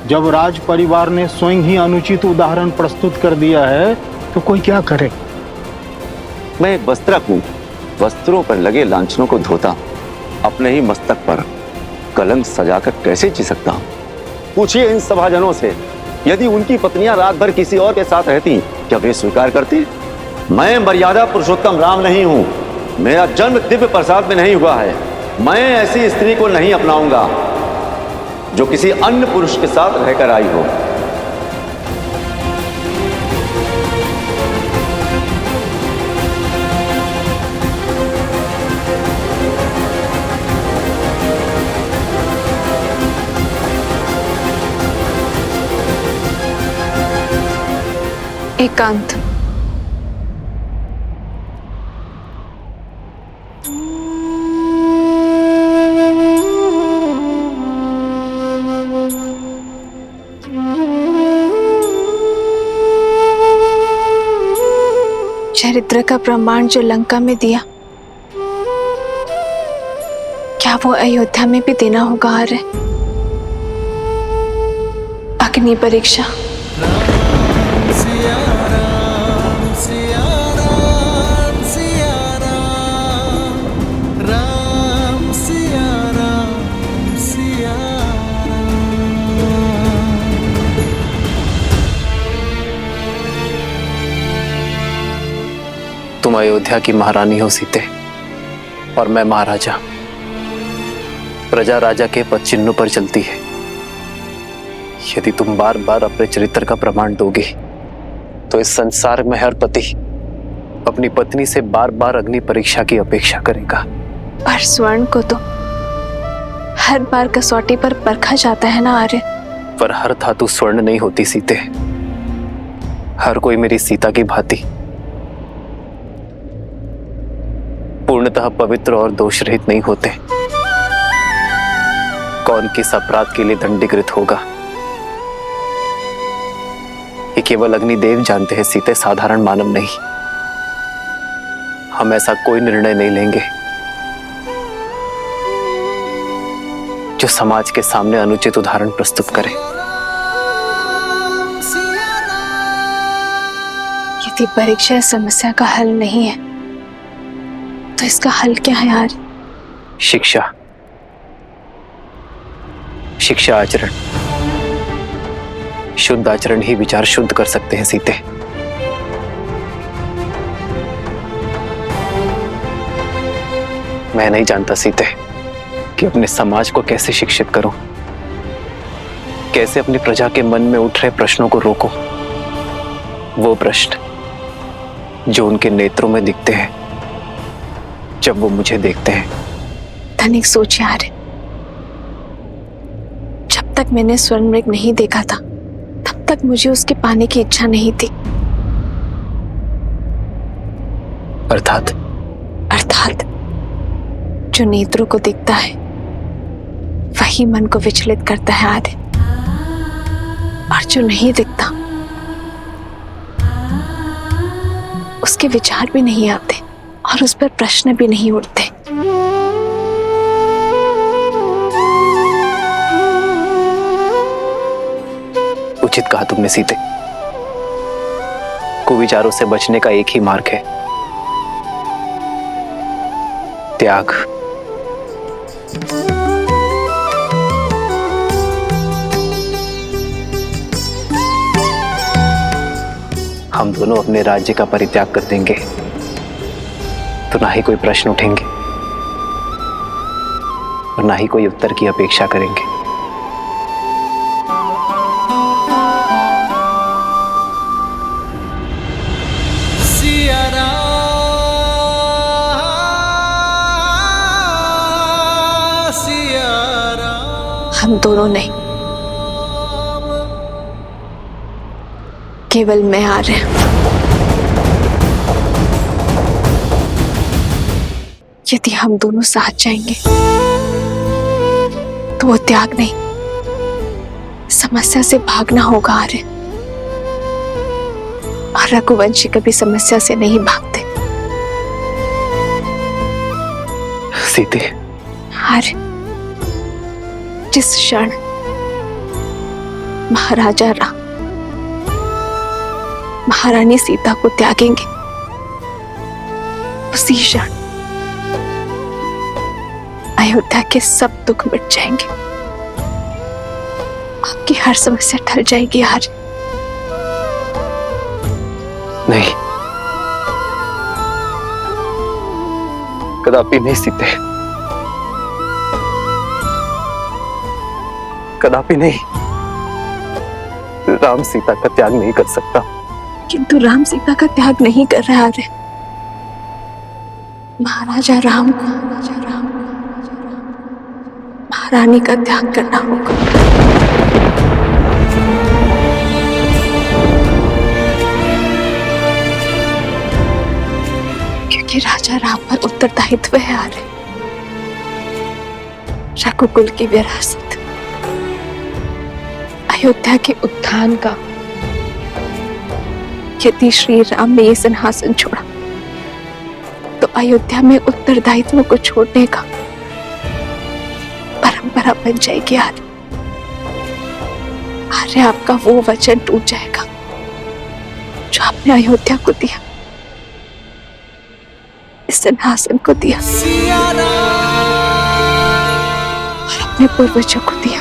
जब राज परिवार ने स्वयं ही अनुचित उदाहरण प्रस्तुत कर दिया है तो कोई क्या करे? मैं एक वस्त्रक हूं, वस्त्रों पर लगे लांछनों को धोता, अपने ही मस्तक पर कलंक सजाकर कैसे जी सकता हूं? पूछिए इन सभाजनों से, यदि उनकी पत्नियां रात भर किसी और के साथ रहती क्या वे स्वीकार करती? मैं मर्यादा पुरुषोत्तम राम नहीं हूं। मेरा जन्म दिव्य प्रसाद में नहीं हुआ है। मैं ऐसी स्त्री को नहीं अपनाऊंगा जो किसी अन्य पुरुष के साथ रहकर आई हो। एकांत। चरित्र का प्रमाण जो लंका में दिया, क्या वो अयोध्या में भी देना होगा? आर्य, अग्नि परीक्षा। तुम अयोध्या की महारानी हो सीते, और मैं महाराजा। प्रजा राजा के पद चिन्हों पर चलती है। यदि तुम बार बार अपने चरित्र का प्रमाण दोगे तो इस संसार में हर पति अपनी पत्नी से बार बार अग्नि परीक्षा की अपेक्षा करेगा। पर स्वर्ण को तो हर बार कसौटी पर परखा जाता है ना आर्य। पर हर धातु स्वर्ण नहीं होती सीते। हर कोई मेरी सीता की भांति पूर्णतः पवित्र और दोष रहित नहीं होते। कौन किस अपराध के लिए दंडीकृत होगा, ये केवल अग्निदेव जानते हैं सीते, साधारण मानव नहीं। हम ऐसा कोई निर्णय नहीं लेंगे जो समाज के सामने अनुचित उदाहरण प्रस्तुत करे। यदि परीक्षा समस्या का हल नहीं है तो इसका हल क्या है यार? शिक्षा, शिक्षा आचरण। शुद्ध आचरण ही विचार शुद्ध कर सकते हैं सीते। मैं नहीं जानता सीते कि अपने समाज को कैसे शिक्षित करूं, कैसे अपनी प्रजा के मन में उठ रहे प्रश्नों को रोकूं। वो प्रश्न जो उनके नेत्रों में दिखते हैं जब वो मुझे देखते हैं। धनिक सोच यार, जब तक मैंने स्वर्ण मृग नहीं देखा था तब तक मुझे उसके पाने की इच्छा नहीं थी। अर्थात जो नेत्रों को दिखता है वही मन को विचलित करता है आदि, और जो नहीं दिखता उसके विचार भी नहीं आते और उस पर प्रश्न भी नहीं उठते। उचित कहा तुमने सीते। कुविचारों से बचने का एक ही मार्ग है, त्याग। हम दोनों अपने राज्य का परित्याग कर देंगे तो ना ही कोई प्रश्न उठेंगे और ना ही कोई उत्तर की अपेक्षा करेंगे। हम दोनों नहीं, केवल मैं आ रहे हैं। यदि हम दोनों साथ जाएंगे तो वो त्याग नहीं, समस्या से भागना होगा आर्य। और रघुवंशी कभी समस्या से नहीं भागते। सीते, आर्य, जिस क्षण महाराजा राम महारानी सीता को त्यागेंगे उसी क्षण अयोध्या के सब दुख मिट जाएंगे। आपकी हर समस्या टल जाएगी आर्य। नहीं, कदापि नहीं सीते, कदापि नहीं। राम सीता का त्याग नहीं कर सकता। किंतु राम सीता का त्याग नहीं कर रहा है। महाराजा राम को महारानी का त्याग करना होगा। ये राजा राम पर उत्तरदायित्व है आर्य। रघुकुल की विरासत, अयोध्या के उत्थान का। यदि श्री राम ने ये सिंहासन छोड़ा तो अयोध्या में उत्तरदायित्व को छोड़ने का परंपरा बन जाएगी आर्य। आर्य, आपका वो वचन टूट जाएगा जो आपने अयोध्या को दिया, इस सिंहासन को दिया और अपने पूर्वजों को दिया।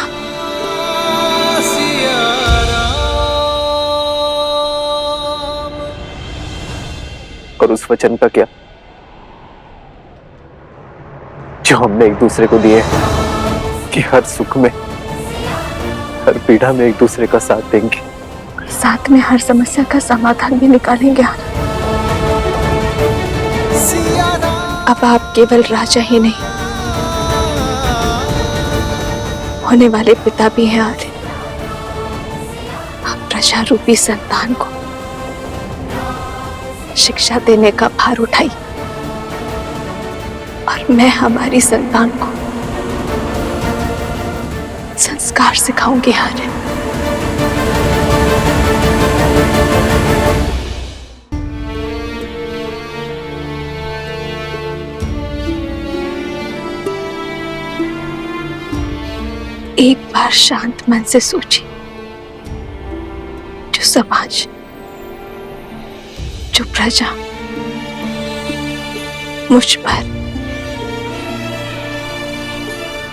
और उस वचन का क्या जो हमने एक दूसरे को दिए कि हर सुख में, हर पीड़ा में एक दूसरे का साथ देंगे, साथ में हर समस्या का समाधान भी निकालेंगे। अब आप केवल राजा ही नहीं, होने वाले पिता भी हैं आर्य। आप प्रजा रूपी संतान को शिक्षा देने का भार उठाई और मैं हमारी संतान को संस्कार सिखाऊंगी आर्य। एक बार शांत मन से सोचिए, जो समाज, जो प्रजा मुझ पर,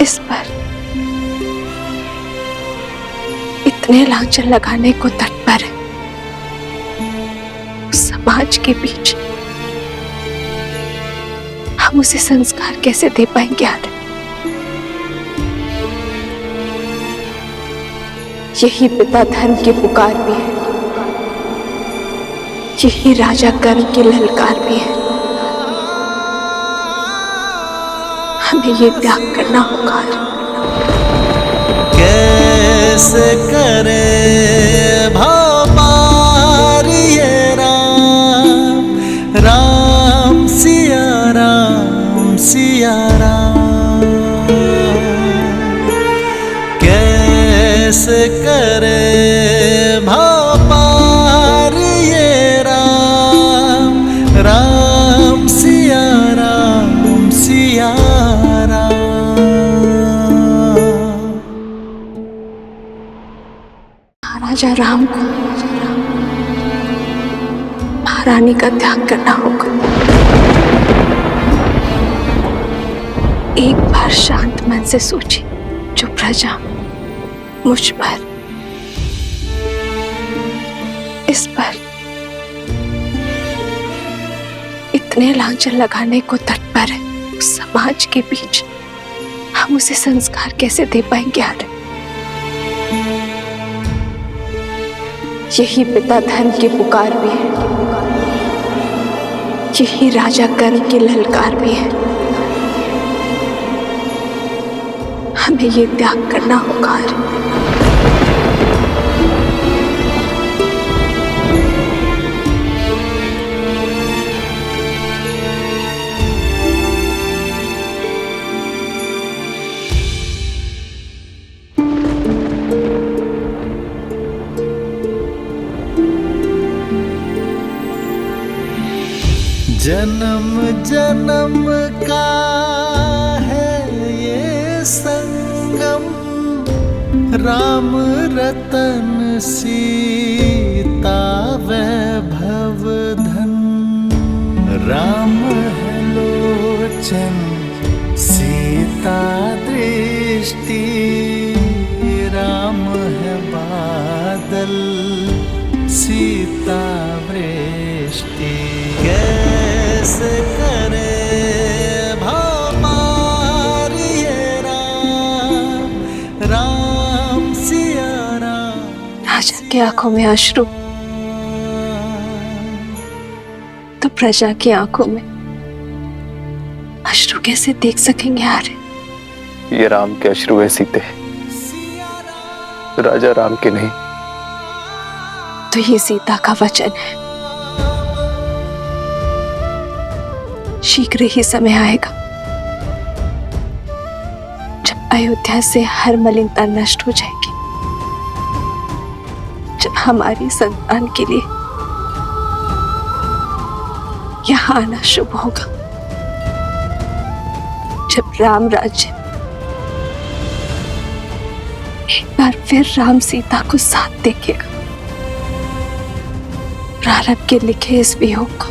इस पर इतने लांछन लगाने को तत्पर है, उस समाज के बीच हम उसे संस्कार कैसे दे पाएंगे आर्य? यही पिता धर्म की पुकार भी है, यही राजा कर्म की ललकार भी है। हमें ये त्याग करना होगा। कैसे करे भवपार ये राम, राम सिया राम सिया राम। कैसे करे भवपार ये राम, राम सिया राम सिया राम। राजा राम को महारानी का त्याग करना होगा। एक बार शांत मन से सोचिए, जो प्रजा मुझ पर, इस पर इतने लांछन लगाने को तत्पर है, उस समाज के बीच हम उसे संस्कार कैसे दे पाएंगे आर्य? यही पिता धर्म की पुकार भी है, यही राजा कर्म की ललकार भी है। हमें ये त्याग करना होगा आर्य। जन्म जन्म का है ये संगम, राम रतन सीता वैभव धन। राम है लोचन सीता दृष्टि, राम है बादल सीता वृष्टि। कैसे करे भवपार ये राम, राम सिया राम। राजा की आंखों में अश्रु तो प्रजा की आंखों में अश्रु कैसे देख सकेंगे आर्य? ये राम के अश्रु है सीते, राजा राम के नहीं। तो ये सीता का वचन है, शीघ्र ही समय आएगा जब अयोध्या से हर मलिनता नष्ट हो जाएगी, जब हमारी संतान के लिए यहाँ आना शुभ होगा, जब राम राज्य एक बार फिर राम सीता को साथ देखेगा। प्रारब्ध के लिखे इस वियोग को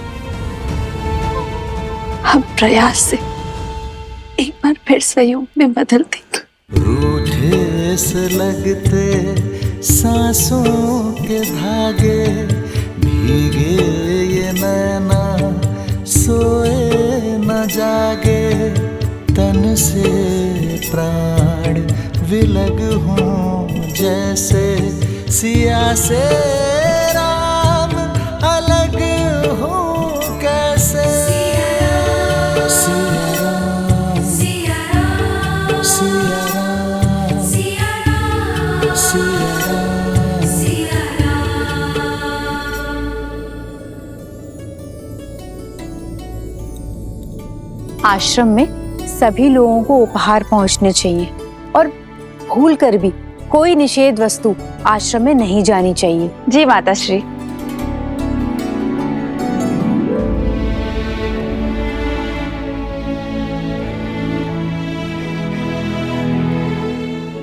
हम प्रयास से एक बार फिर संयोग में बदल देंगे। रूठे से लगते सांसों के धागे, भीगे ये नैना सोए न जागे, तन से प्राण विलग हों जैसे सिया से राम अलग हों कैसे। आश्रम में सभी लोगों को उपहार पहुंचने चाहिए और भूल कर भी कोई निषेध वस्तु आश्रम में नहीं जानी चाहिए। जी माता श्री।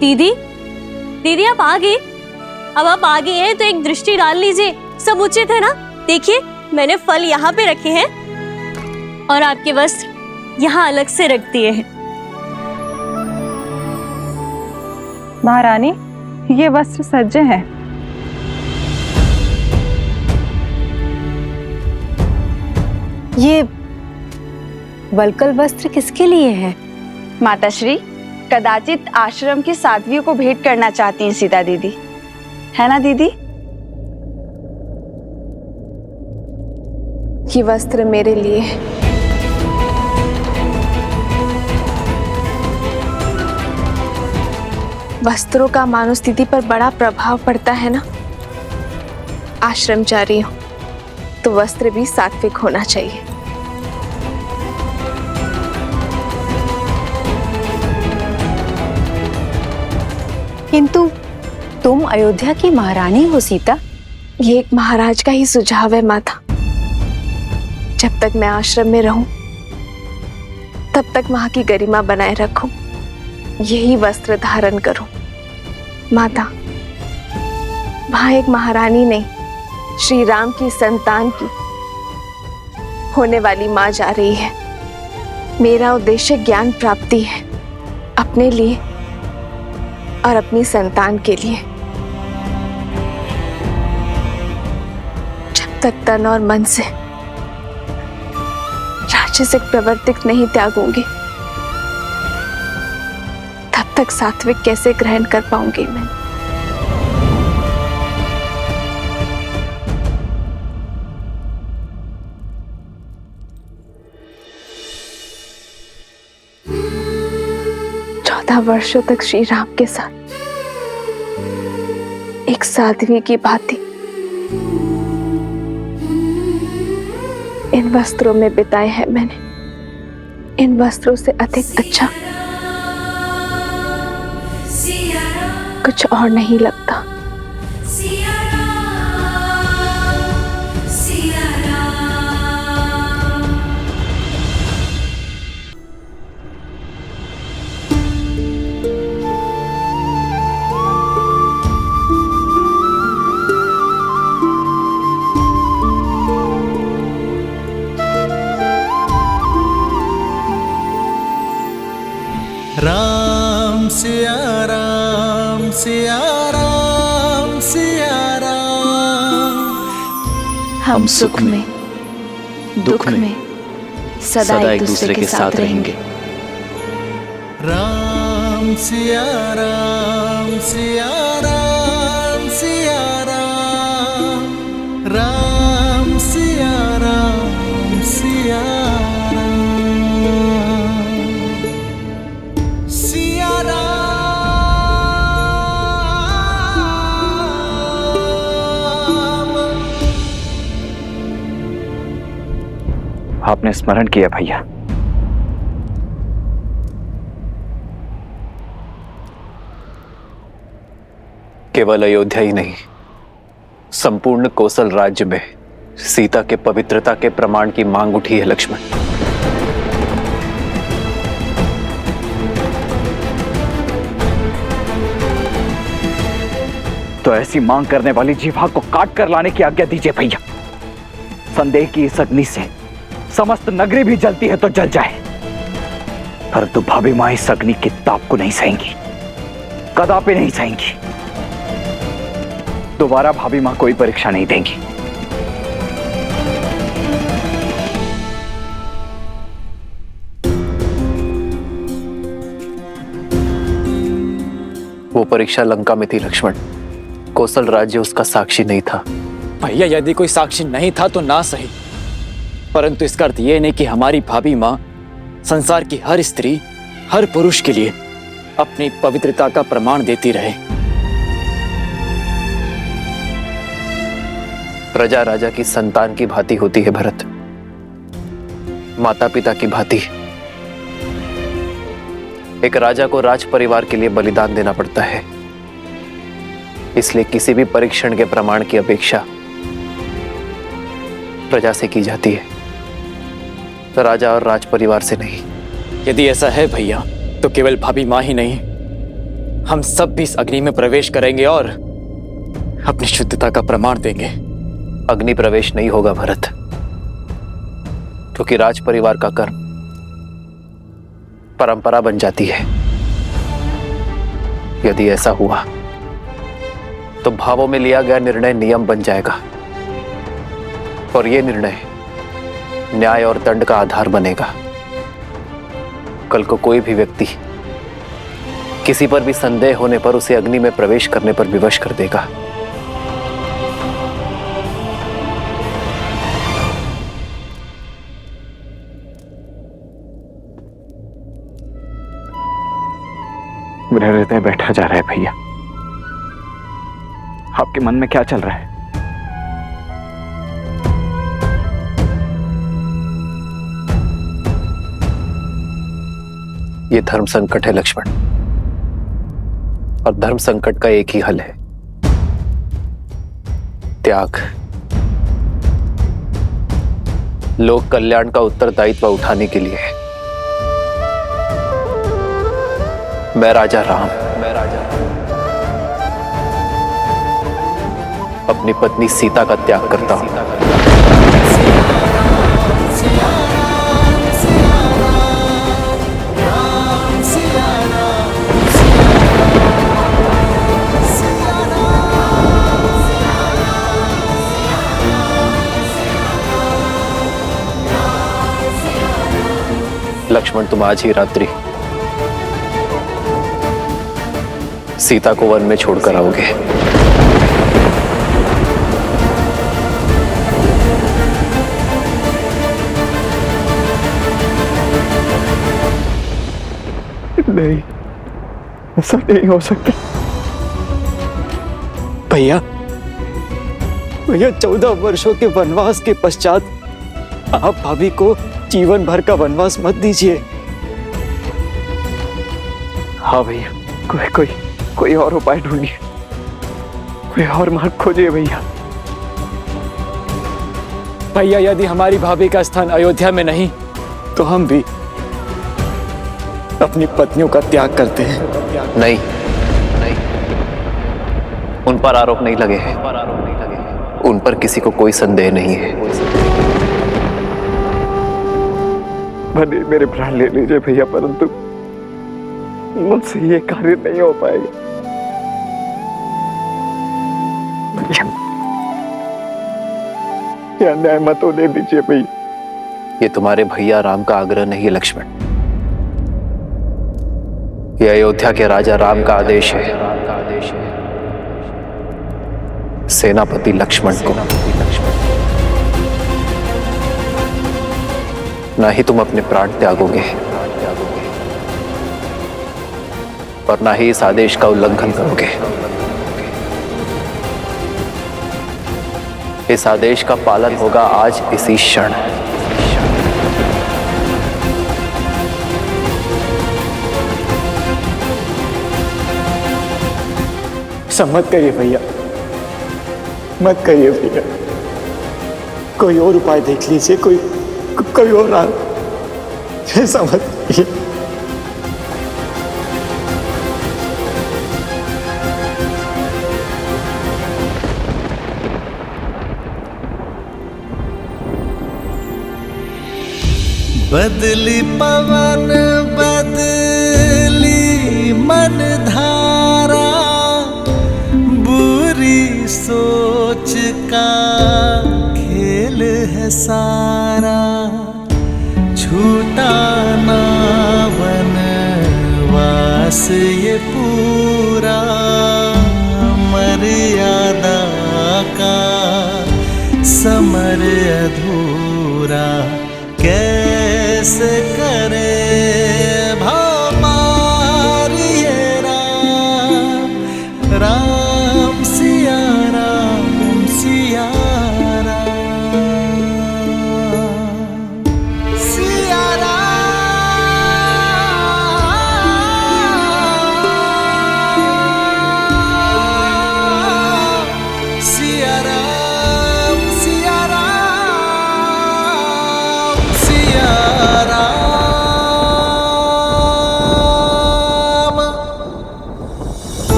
दीदी, दीदी आप आ गए। अब आप आ गए हैं तो एक दृष्टि डाल लीजिए, सब उचित है ना? देखिए मैंने फल यहाँ पे रखे हैं और आपके वस्त्र यहाँ अलग से रख दिए हैं। महारानी, ये वस्त्र सज्जे हैं। ये वलकल वस्त्र किसके लिए है? माता श्री कदाचित आश्रम की साध्वियों को भेंट करना चाहती हैं सीता दीदी, है ना दीदी? ये वस्त्र मेरे लिए है। वस्त्रों का मानव स्थिति पर बड़ा प्रभाव पड़ता है ना। आश्रम जा रही हूं तो वस्त्र भी सात्विक होना चाहिए। किंतु तुम अयोध्या की महारानी हो सीता। ये एक महाराज का ही सुझाव है माता। जब तक मैं आश्रम में रहूं तब तक वहां की गरिमा बनाए रखूं, यही वस्त्र धारण करूं। माता, वहां एक महारानी नहीं, श्री राम की संतान की होने वाली मां जा रही है। मेरा उद्देश्य ज्ञान प्राप्ति है, अपने लिए और अपनी संतान के लिए। जब तक तन और मन से राजसिक प्रवृत्ति नहीं त्यागूंगी तब तक सात्विक कैसे ग्रहण कर पाऊंगी मैं? वर्षों तक श्री राम के साथ एक साध्वी की भांति इन वस्त्रों में बिताए हैं मैंने। इन वस्त्रों से अधिक अच्छा कुछ और नहीं लगता। राम सिया राम सिया राम सिया राम। हम सुख में दुख में सदा एक दूसरे के साथ रहेंगे। राम सिया राम सिया राम सिया राम। राम सिया राम सिया आपने स्मरण किया भैया। केवल अयोध्या ही नहीं, संपूर्ण कोसल राज्य में सीता के पवित्रता के प्रमाण की मांग उठी है लक्ष्मण। तो ऐसी मांग करने वाली जीवा को काट कर लाने की आज्ञा दीजिए भैया। संदेह की इस अग्नि से समस्त नगरी भी जलती है तो जल जाए, परंतु भाभी मां इस अग्नि की ताप को नहीं सहेंगी, कदापि नहीं सहेंगी। दोबारा भाभी मां कोई परीक्षा नहीं देंगी। वो परीक्षा लंका में थी लक्ष्मण, कौशल राज्य उसका साक्षी नहीं था। भैया यदि कोई साक्षी नहीं था तो ना सही, परंतु इसका अर्थ यह नहीं कि हमारी भाभी मां संसार की हर स्त्री, हर पुरुष के लिए अपनी पवित्रता का प्रमाण देती रहे। प्रजा राजा की संतान की भांति होती है भरत, माता पिता की भांति। एक राजा को राज परिवार के लिए बलिदान देना पड़ता है, इसलिए किसी भी परीक्षण के प्रमाण की अपेक्षा प्रजा से की जाती है, तो राजा और राज परिवार से नहीं। यदि ऐसा है भैया तो केवल भाभी मां ही नहीं, हम सब भी इस अग्नि में प्रवेश करेंगे और अपनी शुद्धता का प्रमाण देंगे। अग्नि प्रवेश नहीं होगा भरत, क्योंकि राज परिवार का कर्म परंपरा बन जाती है। यदि ऐसा हुआ तो भावों में लिया गया निर्णय नियम बन जाएगा, और यह निर्णय न्याय और दंड का आधार बनेगा। कल को कोई भी व्यक्ति किसी पर भी संदेह होने पर उसे अग्नि में प्रवेश करने पर विवश कर देगा। मेरा हृदय बैठा जा रहा है भैया। आपके मन में क्या चल रहा है? ये धर्म संकट है लक्ष्मण, और धर्म संकट का एक ही हल है, त्याग। लोक कल्याण का उत्तरदायित्व उठाने के लिए मैं राजा राम अपनी पत्नी सीता का त्याग करता हूं। लक्ष्मण, तुम आज ही रात्रि सीता को वन में छोड़कर आओगे। नहीं, ऐसा नहीं हो सकता भैया। 14 वर्षों के वनवास के पश्चात आप भाभी को जीवन भर का वनवास मत दीजिए। हाँ भैया, कोई और उपाय ढूंढिए, कोई और मार्ग खोजिए भैया। भैया यदि हमारी भाभी का स्थान अयोध्या में नहीं तो हम भी अपनी पत्नियों का त्याग करते हैं। नहीं, उन पर आरोप नहीं लगे हैं, उन पर किसी को कोई संदेह नहीं है। भले मेरे प्राण ले लीजिए भैया, परंतु मुझसे ये कार्य नहीं हो पाएगा। ये अन्याय मत होने दीजिए भैया। ये तुम्हारे भैया राम का आग्रह नहीं है लक्ष्मण, ये अयोध्या के राजा राम का आदेश है सेनापति लक्ष्मण को। ना ही तुम अपने प्राण त्यागोगे और ना ही इस आदेश का उल्लंघन करोगे। इस आदेश का पालन होगा आज इसी क्षण। ऐसा मत करिए भैया, मत करिए भैया। कोई और उपाय देख लीजिए, कोई और ऐसा मत करिए। बदली पवन बदली मन धारा, बुरी सोच का खेल है सारा, छूटा ना वनवास ये पूरा, मर्यादा का समर अधूरा, कैसे करे भमार ये राम, राम सिया राम, सिया राम, सिया राम, सिया राम, सिया राम, सिया राम।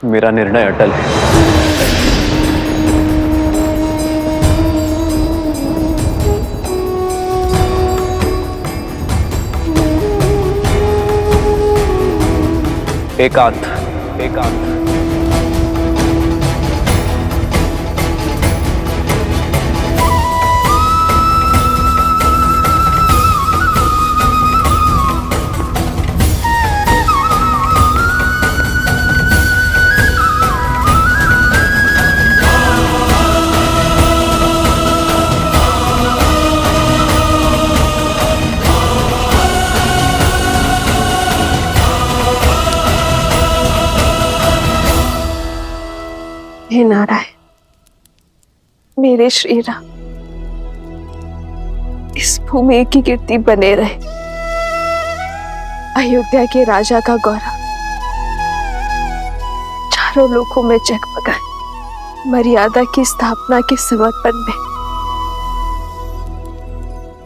मेरा निर्णय अटल है। एकांत, एकांत। हे नारायण, मेरे श्री राम, इस भूमि की कीर्ति बने रहे, अयोध्या के राजा का गौरव चारों लोकों में जगमगाए, मर्यादा की स्थापना के समर्पण में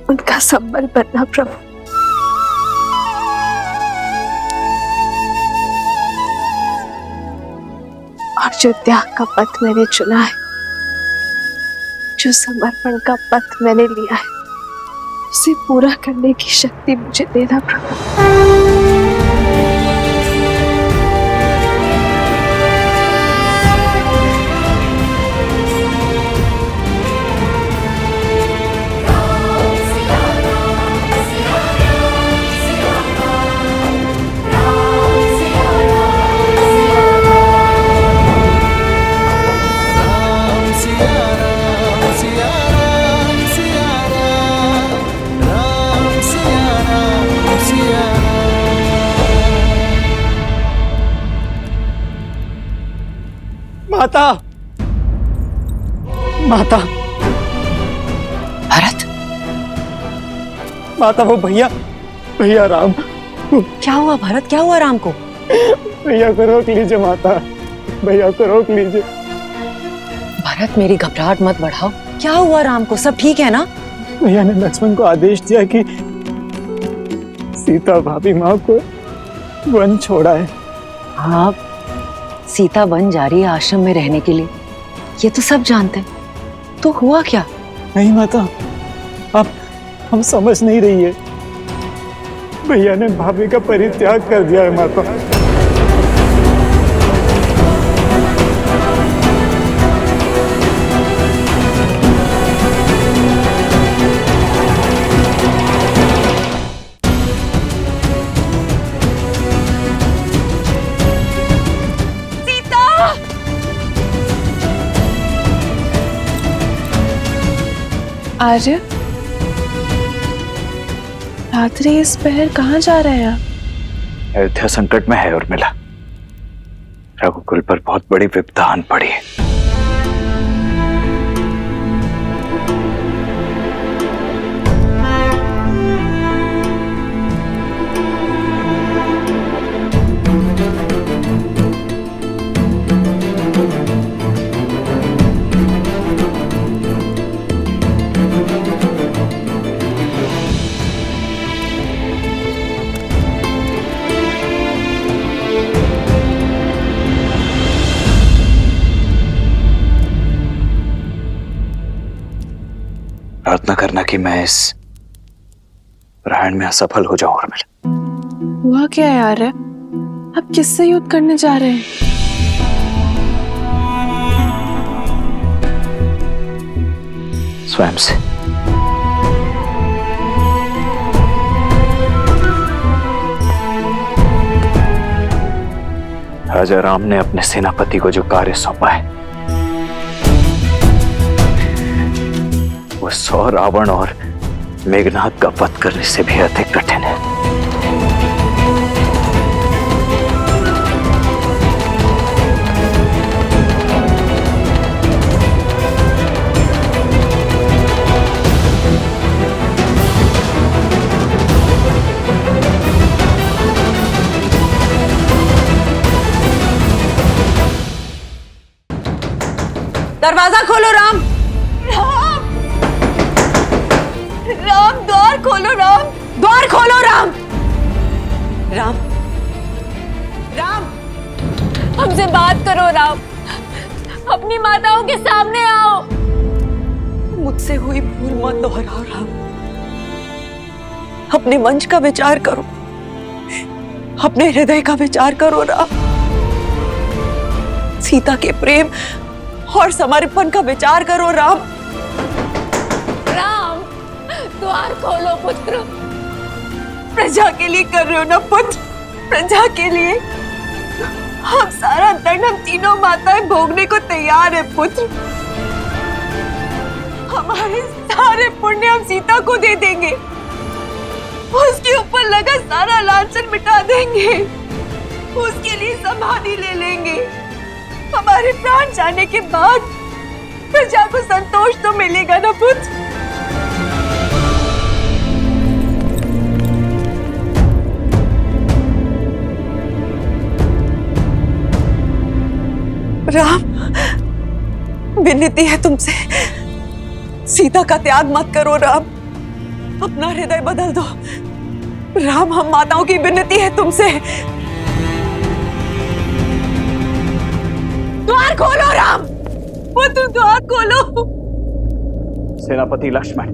उनका संबल बनना प्रभु। और जो त्याग का पथ मैंने चुना है, जो समर्पण का पथ मैंने लिया है, उसे पूरा करने की शक्ति मुझे देना प्रभु। माता, माता, भरत, माता वो भैया राम। क्या हुआ भरत, क्या हुआ राम को? भैया को रोक लीजिए माता, भैया को रोक लीजिए। भरत मेरी घबराहट मत बढ़ाओ। क्या हुआ राम को? सब ठीक है ना? भैया ने लक्ष्मण को आदेश दिया कि सीता भाभी माँ को वन छोड़ा है। हाँ, सीता वन जा रही है आश्रम में रहने के लिए, ये तो सब जानते हैं। तो हुआ क्या? नहीं माता, अब हम समझ नहीं रही है। भैया ने भाभी का परित्याग कर दिया है माता। आर्य, रात्रि इस पहर कहाँ जा रहे हैं आप? अयोध्या संकट में है उर्मिला। रघुकुल पर बहुत बड़ी विपदा आन पड़ी है। प्रार्थना करना कि मैं इस प्रयाण में असफल हो जाऊं उर्मिला। हुआ क्या है आर्य? आप किससे युद्ध करने जा रहे हैं? स्वयं से। राजा राम ने अपने सेनापति को जो कार्य सौंपा है वो 100 रावण और मेघनाद का वध करने से भी अधिक कठिन है। दरवाजा खोलो राम। राम, द्वार खोलो राम। द्वार खोलो राम। राम, राम, हमसे बात करो राम। अपनी माताओं के सामने आओ। मुझसे हुई भूल मत दोहराओ राम। अपने वंश का विचार करो, अपने हृदय का विचार करो राम। सीता के प्रेम और समर्पण का विचार करो राम। राम, द्वार खोलो पुत्र। प्रजा के लिए कर रहे हो ना पुत्र, प्रजा के लिए। हम सारा दंड हम तीनों माताएं भोगने को तैयार है पुत्र। हमारे सारे पुण्य हम सीता को दे देंगे, उसके ऊपर लगा सारा लांछन मिटा देंगे, उसके लिए समाधि ले लेंगे। हमारे प्राण जाने के बाद प्रजा को संतोष तो मिलेगा ना पुत्र। राम, विनती है तुमसे, सीता का त्याग मत करो राम। अपना हृदय बदल दो राम। हम माताओं की विनती है तुमसे। द्वार खोलो राम। पुत्र, द्वार खोलो। सेनापति लक्ष्मण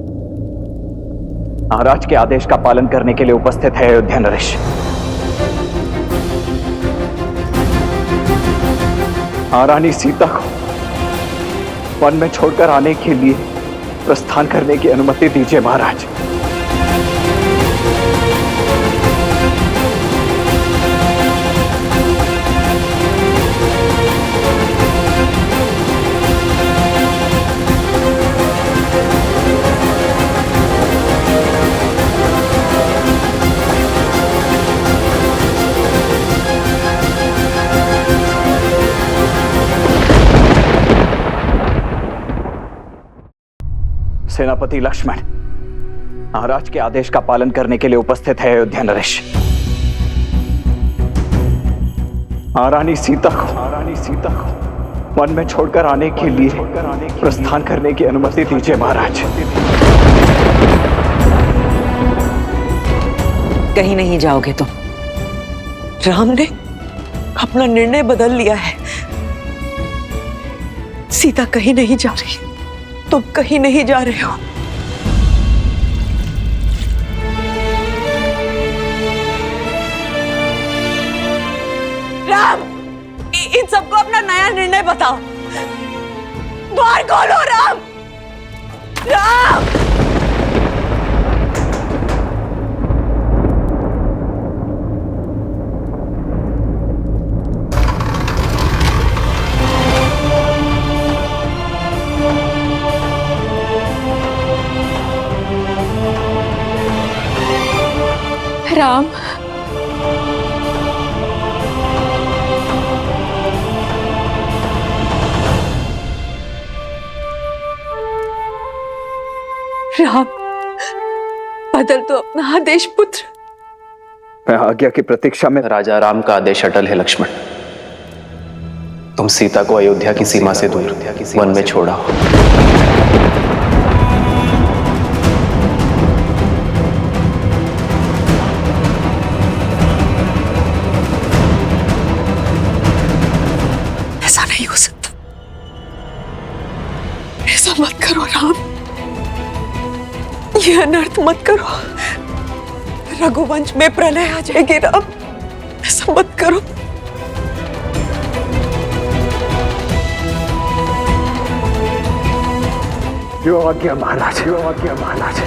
महाराज के आदेश का पालन करने के लिए उपस्थित है अयोध्या नरेश। महारानी सीता को वन में छोड़कर आने के लिए प्रस्थान करने की अनुमति दीजिए महाराज। सेनापति लक्ष्मण महाराज के आदेश का पालन करने के लिए उपस्थित है अयोध्या नरेश। महारानी सीता को वन में छोड़कर आने के लिए प्रस्थान करने की अनुमति दीजिए महाराज। कहीं नहीं जाओगे तुम। राम ने अपना निर्णय बदल लिया है। सीता कहीं नहीं जा रही, तुम कहीं नहीं जा रहे हो। राम, इन सबको अपना नया निर्णय बताओ। द्वार खोलो राम। राम, राम, राम, बदल दो अपना आदेश पुत्र। मैं आज्ञा की प्रतीक्षा में। राजा राम का आदेश अटल है लक्ष्मण। तुम सीता को अयोध्या की सीमा से दूर वन में छोड़ा। ऐसा नहीं हो सकता, ऐसा मत करो राम, ये अनर्थ मत करो। रघुवंश में प्रलय आ जाएगी राम, ऐसा मत करो। जो आज्ञा महाराज, जो आज्ञा महाराज।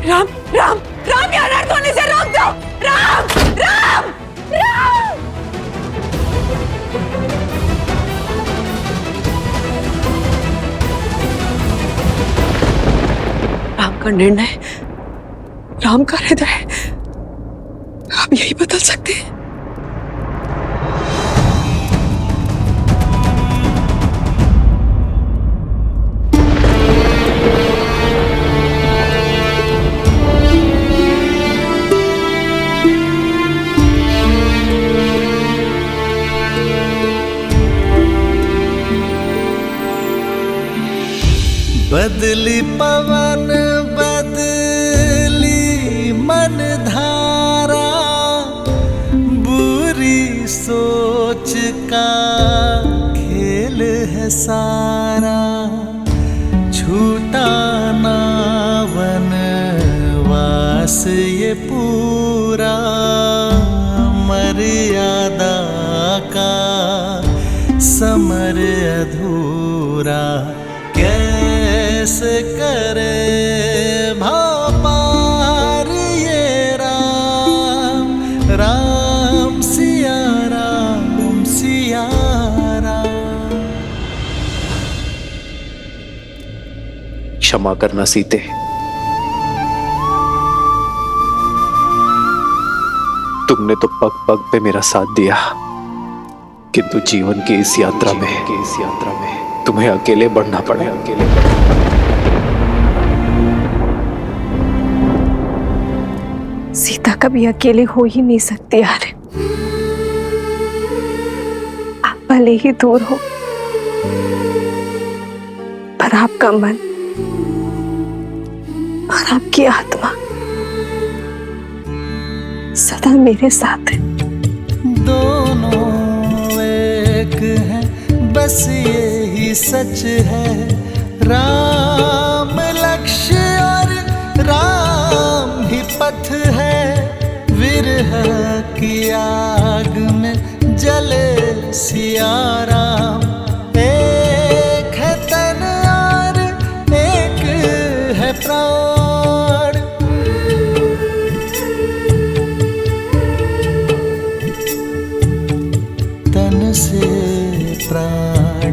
राम, राम, राम, ये अनर्थ होने से रोक दो। राम, राम, राम। राम का निर्णय, राम का हृदय, आप यही बदल सकते हैं। बदली पवन बदली मन धारा, बुरी सोच का खेल है सारा। छूटा ना वनवास ये पूरा, मर्यादा का समर अधूरा। कैसे करे भापार ये राम, राम सिया राम, सिया राम। क्षमा करना सीते, तुमने तो पग पग पे मेरा साथ दिया, किंतु जीवन की इस यात्रा में तुम्हें अकेले बढ़ना पड़े। सीता कभी अकेले हो ही नहीं सकती यार। आप भले ही दूर हो, पर आपका मन और आपकी आत्मा सदा मेरे साथ है। दोनों एक हैं, बस यही सच है। राम लक्ष्य और राम ही पथ है। विरह की आग में जले सिया राम। एक है तन और एक है प्राण। तन से प्राण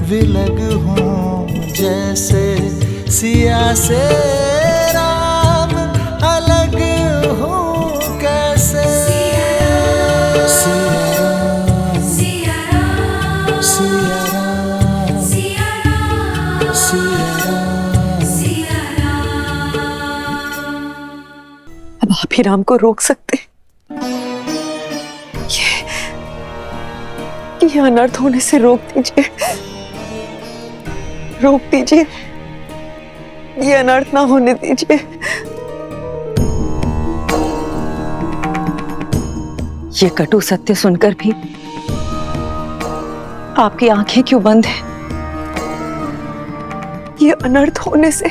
विलग हों जैसे, सिया से राम अलग हो कैसे। सिया राम, सिया राम, सिया राम, सिया राम, सिया राम। अब आप ही राम को रोक सकते। कि यह अनर्थ होने से रोक दीजिए, रोक दीजिए, ये अनर्थ ना होने दीजिए। ये कटु सत्य सुनकर भी आपकी आंखें क्यों बंद हैं? ये अनर्थ होने से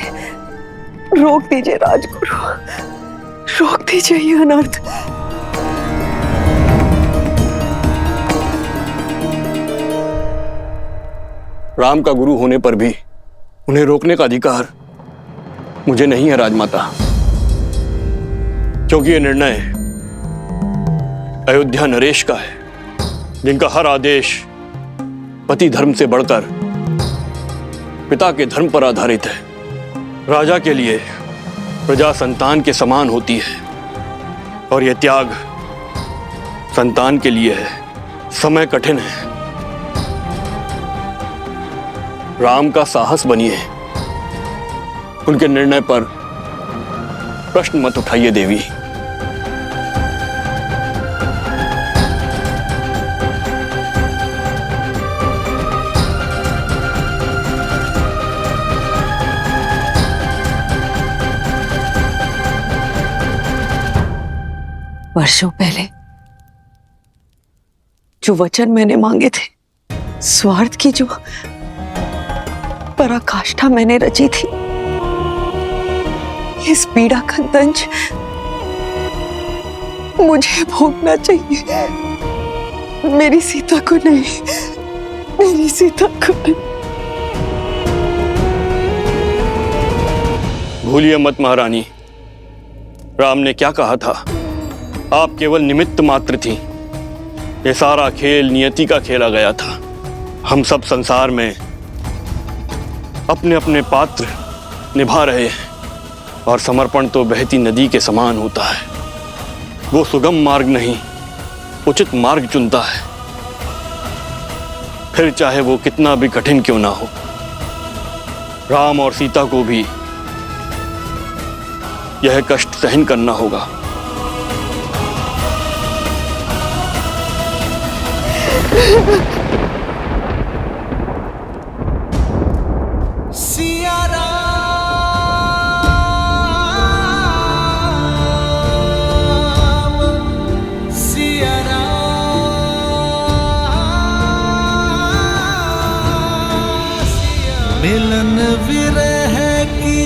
रोक दीजिए राजगुरु, रोक दीजिए ये अनर्थ। राम का गुरु होने पर भी उन्हें रोकने का अधिकार मुझे नहीं है राजमाता, क्योंकि यह निर्णय अयोध्या नरेश का है, जिनका हर आदेश पति धर्म से बढ़कर पिता के धर्म पर आधारित है। राजा के लिए प्रजा संतान के समान होती है और यह त्याग संतान के लिए है। समय कठिन है, राम का साहस बनिए, उनके निर्णय पर प्रश्न मत उठाइए देवी। वर्षों पहले जो वचन मैंने मांगे थे, स्वार्थ की जो पराकाष्ठा मैंने रची थी, इस पीड़ा का दंश मुझे भोगना चाहिए, मेरी सीता को नहीं, मेरी सीता को नहीं। भूलिए मत महारानी, राम ने क्या कहा था? आप केवल निमित्त मात्र थी। ये सारा खेल नियति का खेला गया था। हम सब संसार में अपने अपने पात्र निभा रहे हैं और समर्पण तो बहती नदी के समान होता है। वो सुगम मार्ग नहीं, उचित मार्ग चुनता है, फिर चाहे वो कितना भी कठिन क्यों ना हो। राम और सीता को भी यह कष्ट सहन करना होगा। सिया राम, सिया राम, मिलन विरह की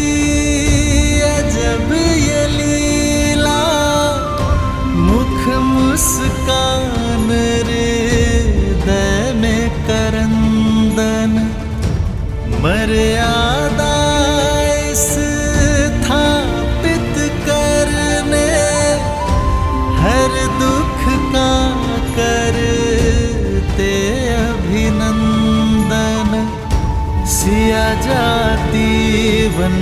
अजब ये लीला, मुख मुस्कान हृदय में करंदन, मर्यादा स्थापित करने, हर दुख का करते अभिनंदन, सिया जाती वन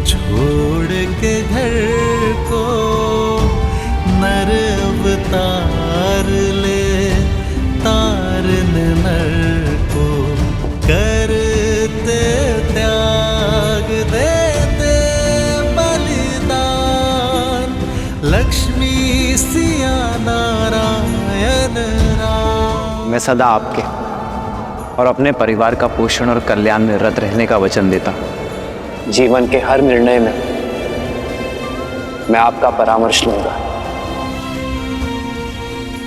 छोड़ के घर को, नर अवतार ले तारन नर को, करते त्याग देते बलिदान, लक्ष्मी सिया नारायण राम। मैं सदा आपके और अपने परिवार का पोषण और कल्याण में रत रहने का वचन देता हूं। जीवन के हर निर्णय में मैं आपका परामर्श लूंगा।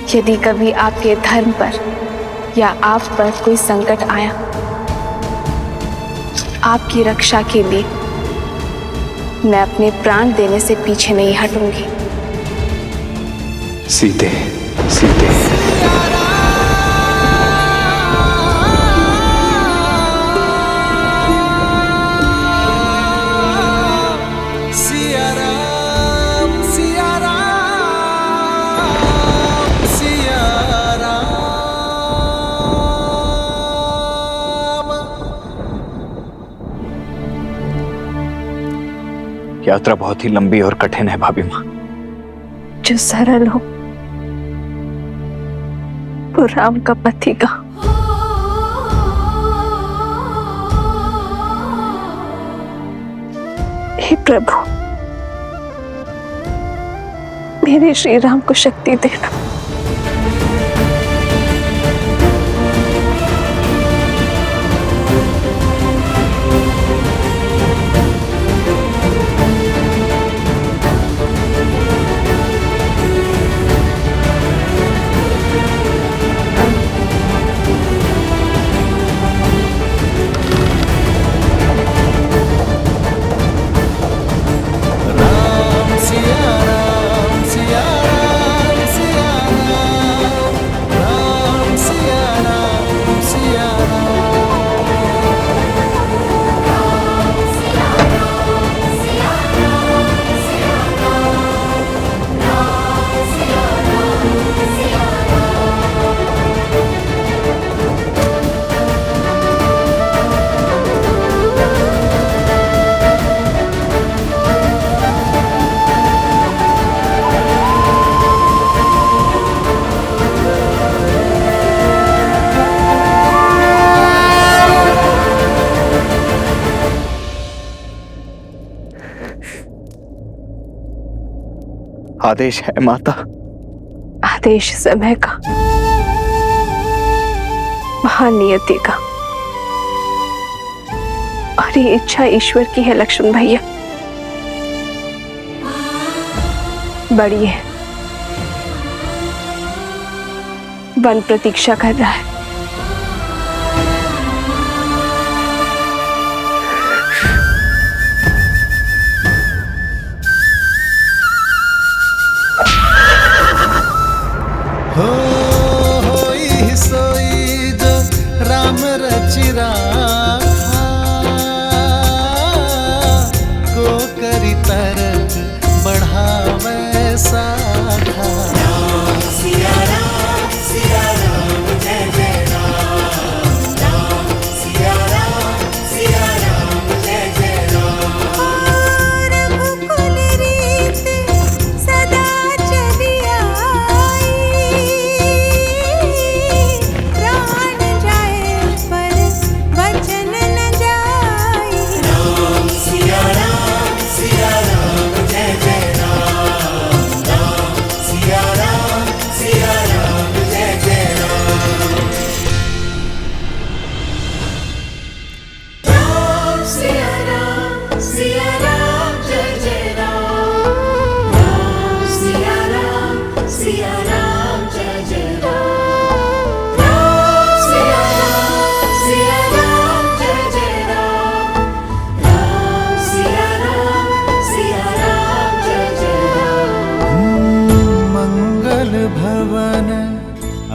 यदि कभी आपके धर्म पर या आप पर कोई संकट आया, आपकी रक्षा के लिए मैं अपने प्राण देने से पीछे नहीं हटूंगी। सीते, सीते। यात्रा बहुत ही लंबी और कठिन है भाभी माँ। जो सरल हो वो राम का पति का। हे प्रभु, मेरे श्री राम को शक्ति देना। आदेश है माता। आदेश समय का, महानियति का, और ये इच्छा ईश्वर की है लक्ष्मण भैया। बड़ी है, वन प्रतीक्षा कर रहा है। होई सोई जो राम रचि राखा, को करी तरक बढ़ावे साखा। सिया राम जय जय राम, राम सिया राम जय जय राम। रघुकुल रीत सदा चली आई, प्राण जाए पर वचन न जाए। राम सिया राम जय जय राम, राम सिया राम जय जय राम। राम सिया राम जय जय राम, राम सिया राम जय जय राम। राम सिया राम जय जय राम, राम सिया राम जय जय राम। मंगल भवन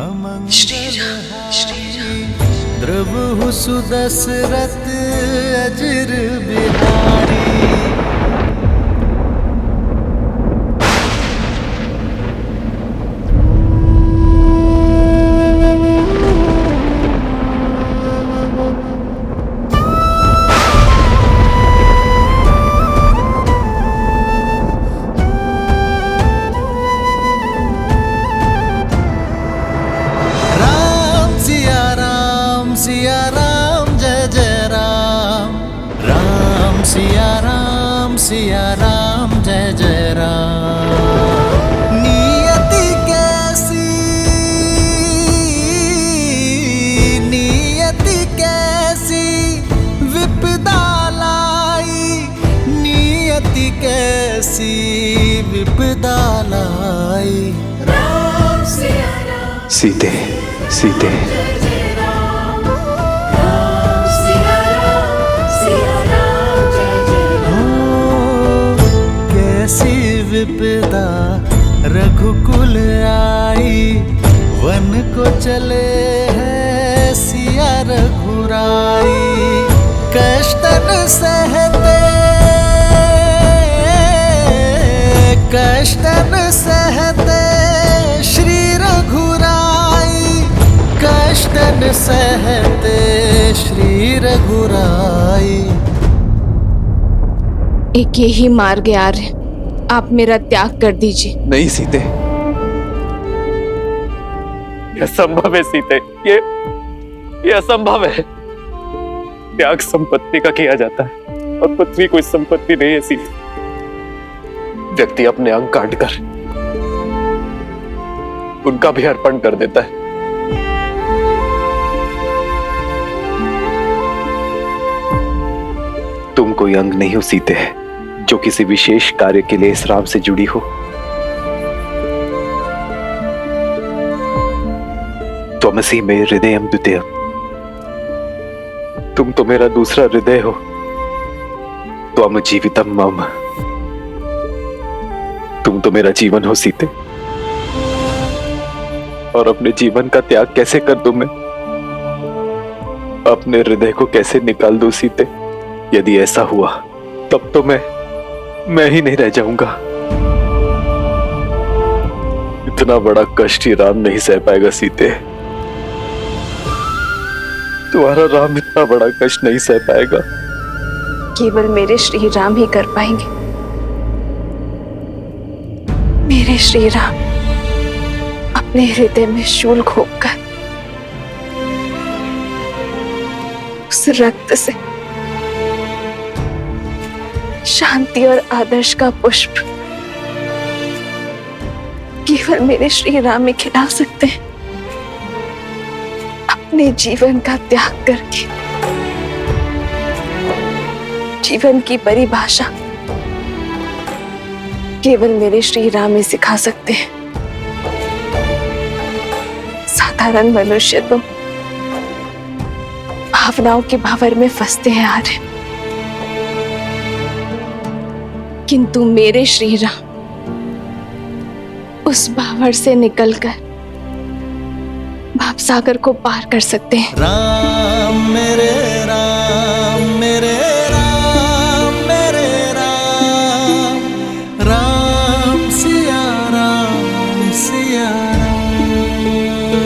अमंगल हारी, द्रवहु सुदशरथ अजर बिहारी। राम सिया राम जय जय राम, राम सिया राम जय जय राम। नियति कैसी विपदा लाई, नियति कैसी विपदा लाई। राम सिया राम सीते सीते कैसी विपदा रघुकुल आई, वन को चले हैं सिया रघुराई। कष्टन सहते श्री रघुराई, कष्टन सहते श्री रघुराई। एक यही मार्ग है आर्य, आप मेरा त्याग कर दीजिए। नहीं सीते, यह असंभव है सीते, ये असंभव है। त्याग संपत्ति का किया जाता है और पृथ्वी कोई संपत्ति नहीं है सीते। व्यक्ति अपने अंग काट कर उनका भी अर्पण कर देता है। तुम कोई अंग नहीं हो सीते, जो किसी विशेष कार्य के लिए इस राम से जुड़ी हो। त्वमसि मे हृदयम द्वितीयम, तुम तो मेरा दूसरा हृदय हो। त्वम जीवितम मम, तुम तो मेरा जीवन हो सीते। और अपने जीवन का त्याग कैसे कर दूं मैं, अपने हृदय को कैसे निकाल दूं सीते। यदि ऐसा हुआ तब तो मैं ही नहीं रह जाऊंगा। इतना बड़ा कष्ट ही राम नहीं सह पाएगा सीते। तुम्हारा राम इतना बड़ा कष्ट नहीं सह पाएगा। केवल मेरे श्री राम ही कर पाएंगे। मेरे श्री राम अपने हृदय में शूल घोंपकर उस रक्त से शांति और आदर्श का पुष्प केवल मेरे श्री राम में खिला सकते हैं, अपने जीवन का त्याग करके। जीवन की परिभाषा केवल मेरे श्री राम में सिखा सकते हैं। साधारण मनुष्य तो भावनाओं के भावर में फंसते हैं आर्य, किंतु मेरे श्री राम उस भावर से निकलकर भावसागर को पार कर सकते हैं। राम मेरे राम मेरे राम मेरे राम, राम सिया राम सिया राम।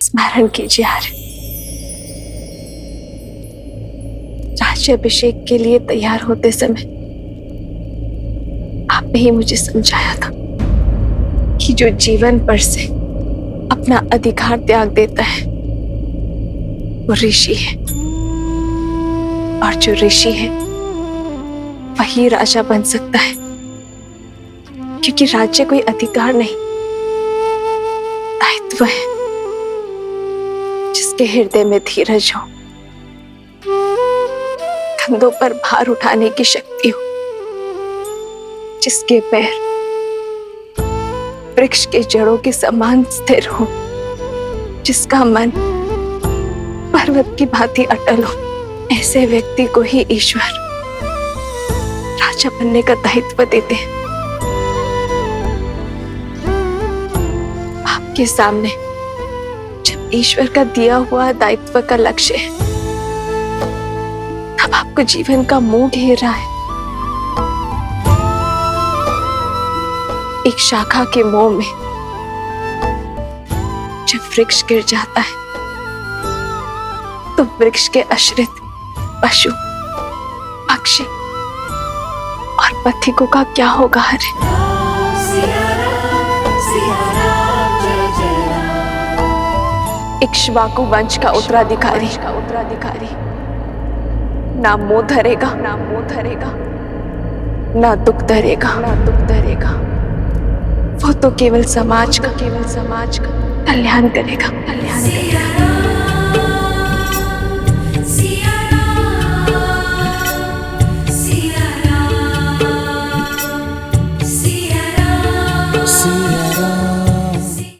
स्मरण कीजिए आर्य, राज्याभिषेक के लिए तैयार होते समय आपने ही मुझे समझाया था कि जो जीवन पर से अपना अधिकार त्याग देता है वो ऋषि है, और जो ऋषि है वही राजा बन सकता है, क्योंकि राज्य कोई अधिकार नहीं, दायित्व है। जिसके हृदय में धीरज हो, कंधों पर भार उठाने की शक्ति हो, जिसके पैर वृक्ष के जड़ों के समान स्थिर हो, जिसका मन पर्वत की भांति अटल हो, ऐसे व्यक्ति को ही ईश्वर राजा बनने का दायित्व देते हैं। आपके सामने जब ईश्वर का दिया हुआ दायित्व का लक्ष्य है, तब आपको जीवन का मोह घेर रहा है। एक शाखा के मोह में जब वृक्ष गिर जाता है तो वृक्ष के आश्रित पशु, पक्षी और पथिकों का क्या होगा? हरे इक्ष्वाकु वंश का उत्तराधिकारी ना मोह धरेगा, ना दुख धरेगा, वो तो केवल समाज का कल्याण करेगा।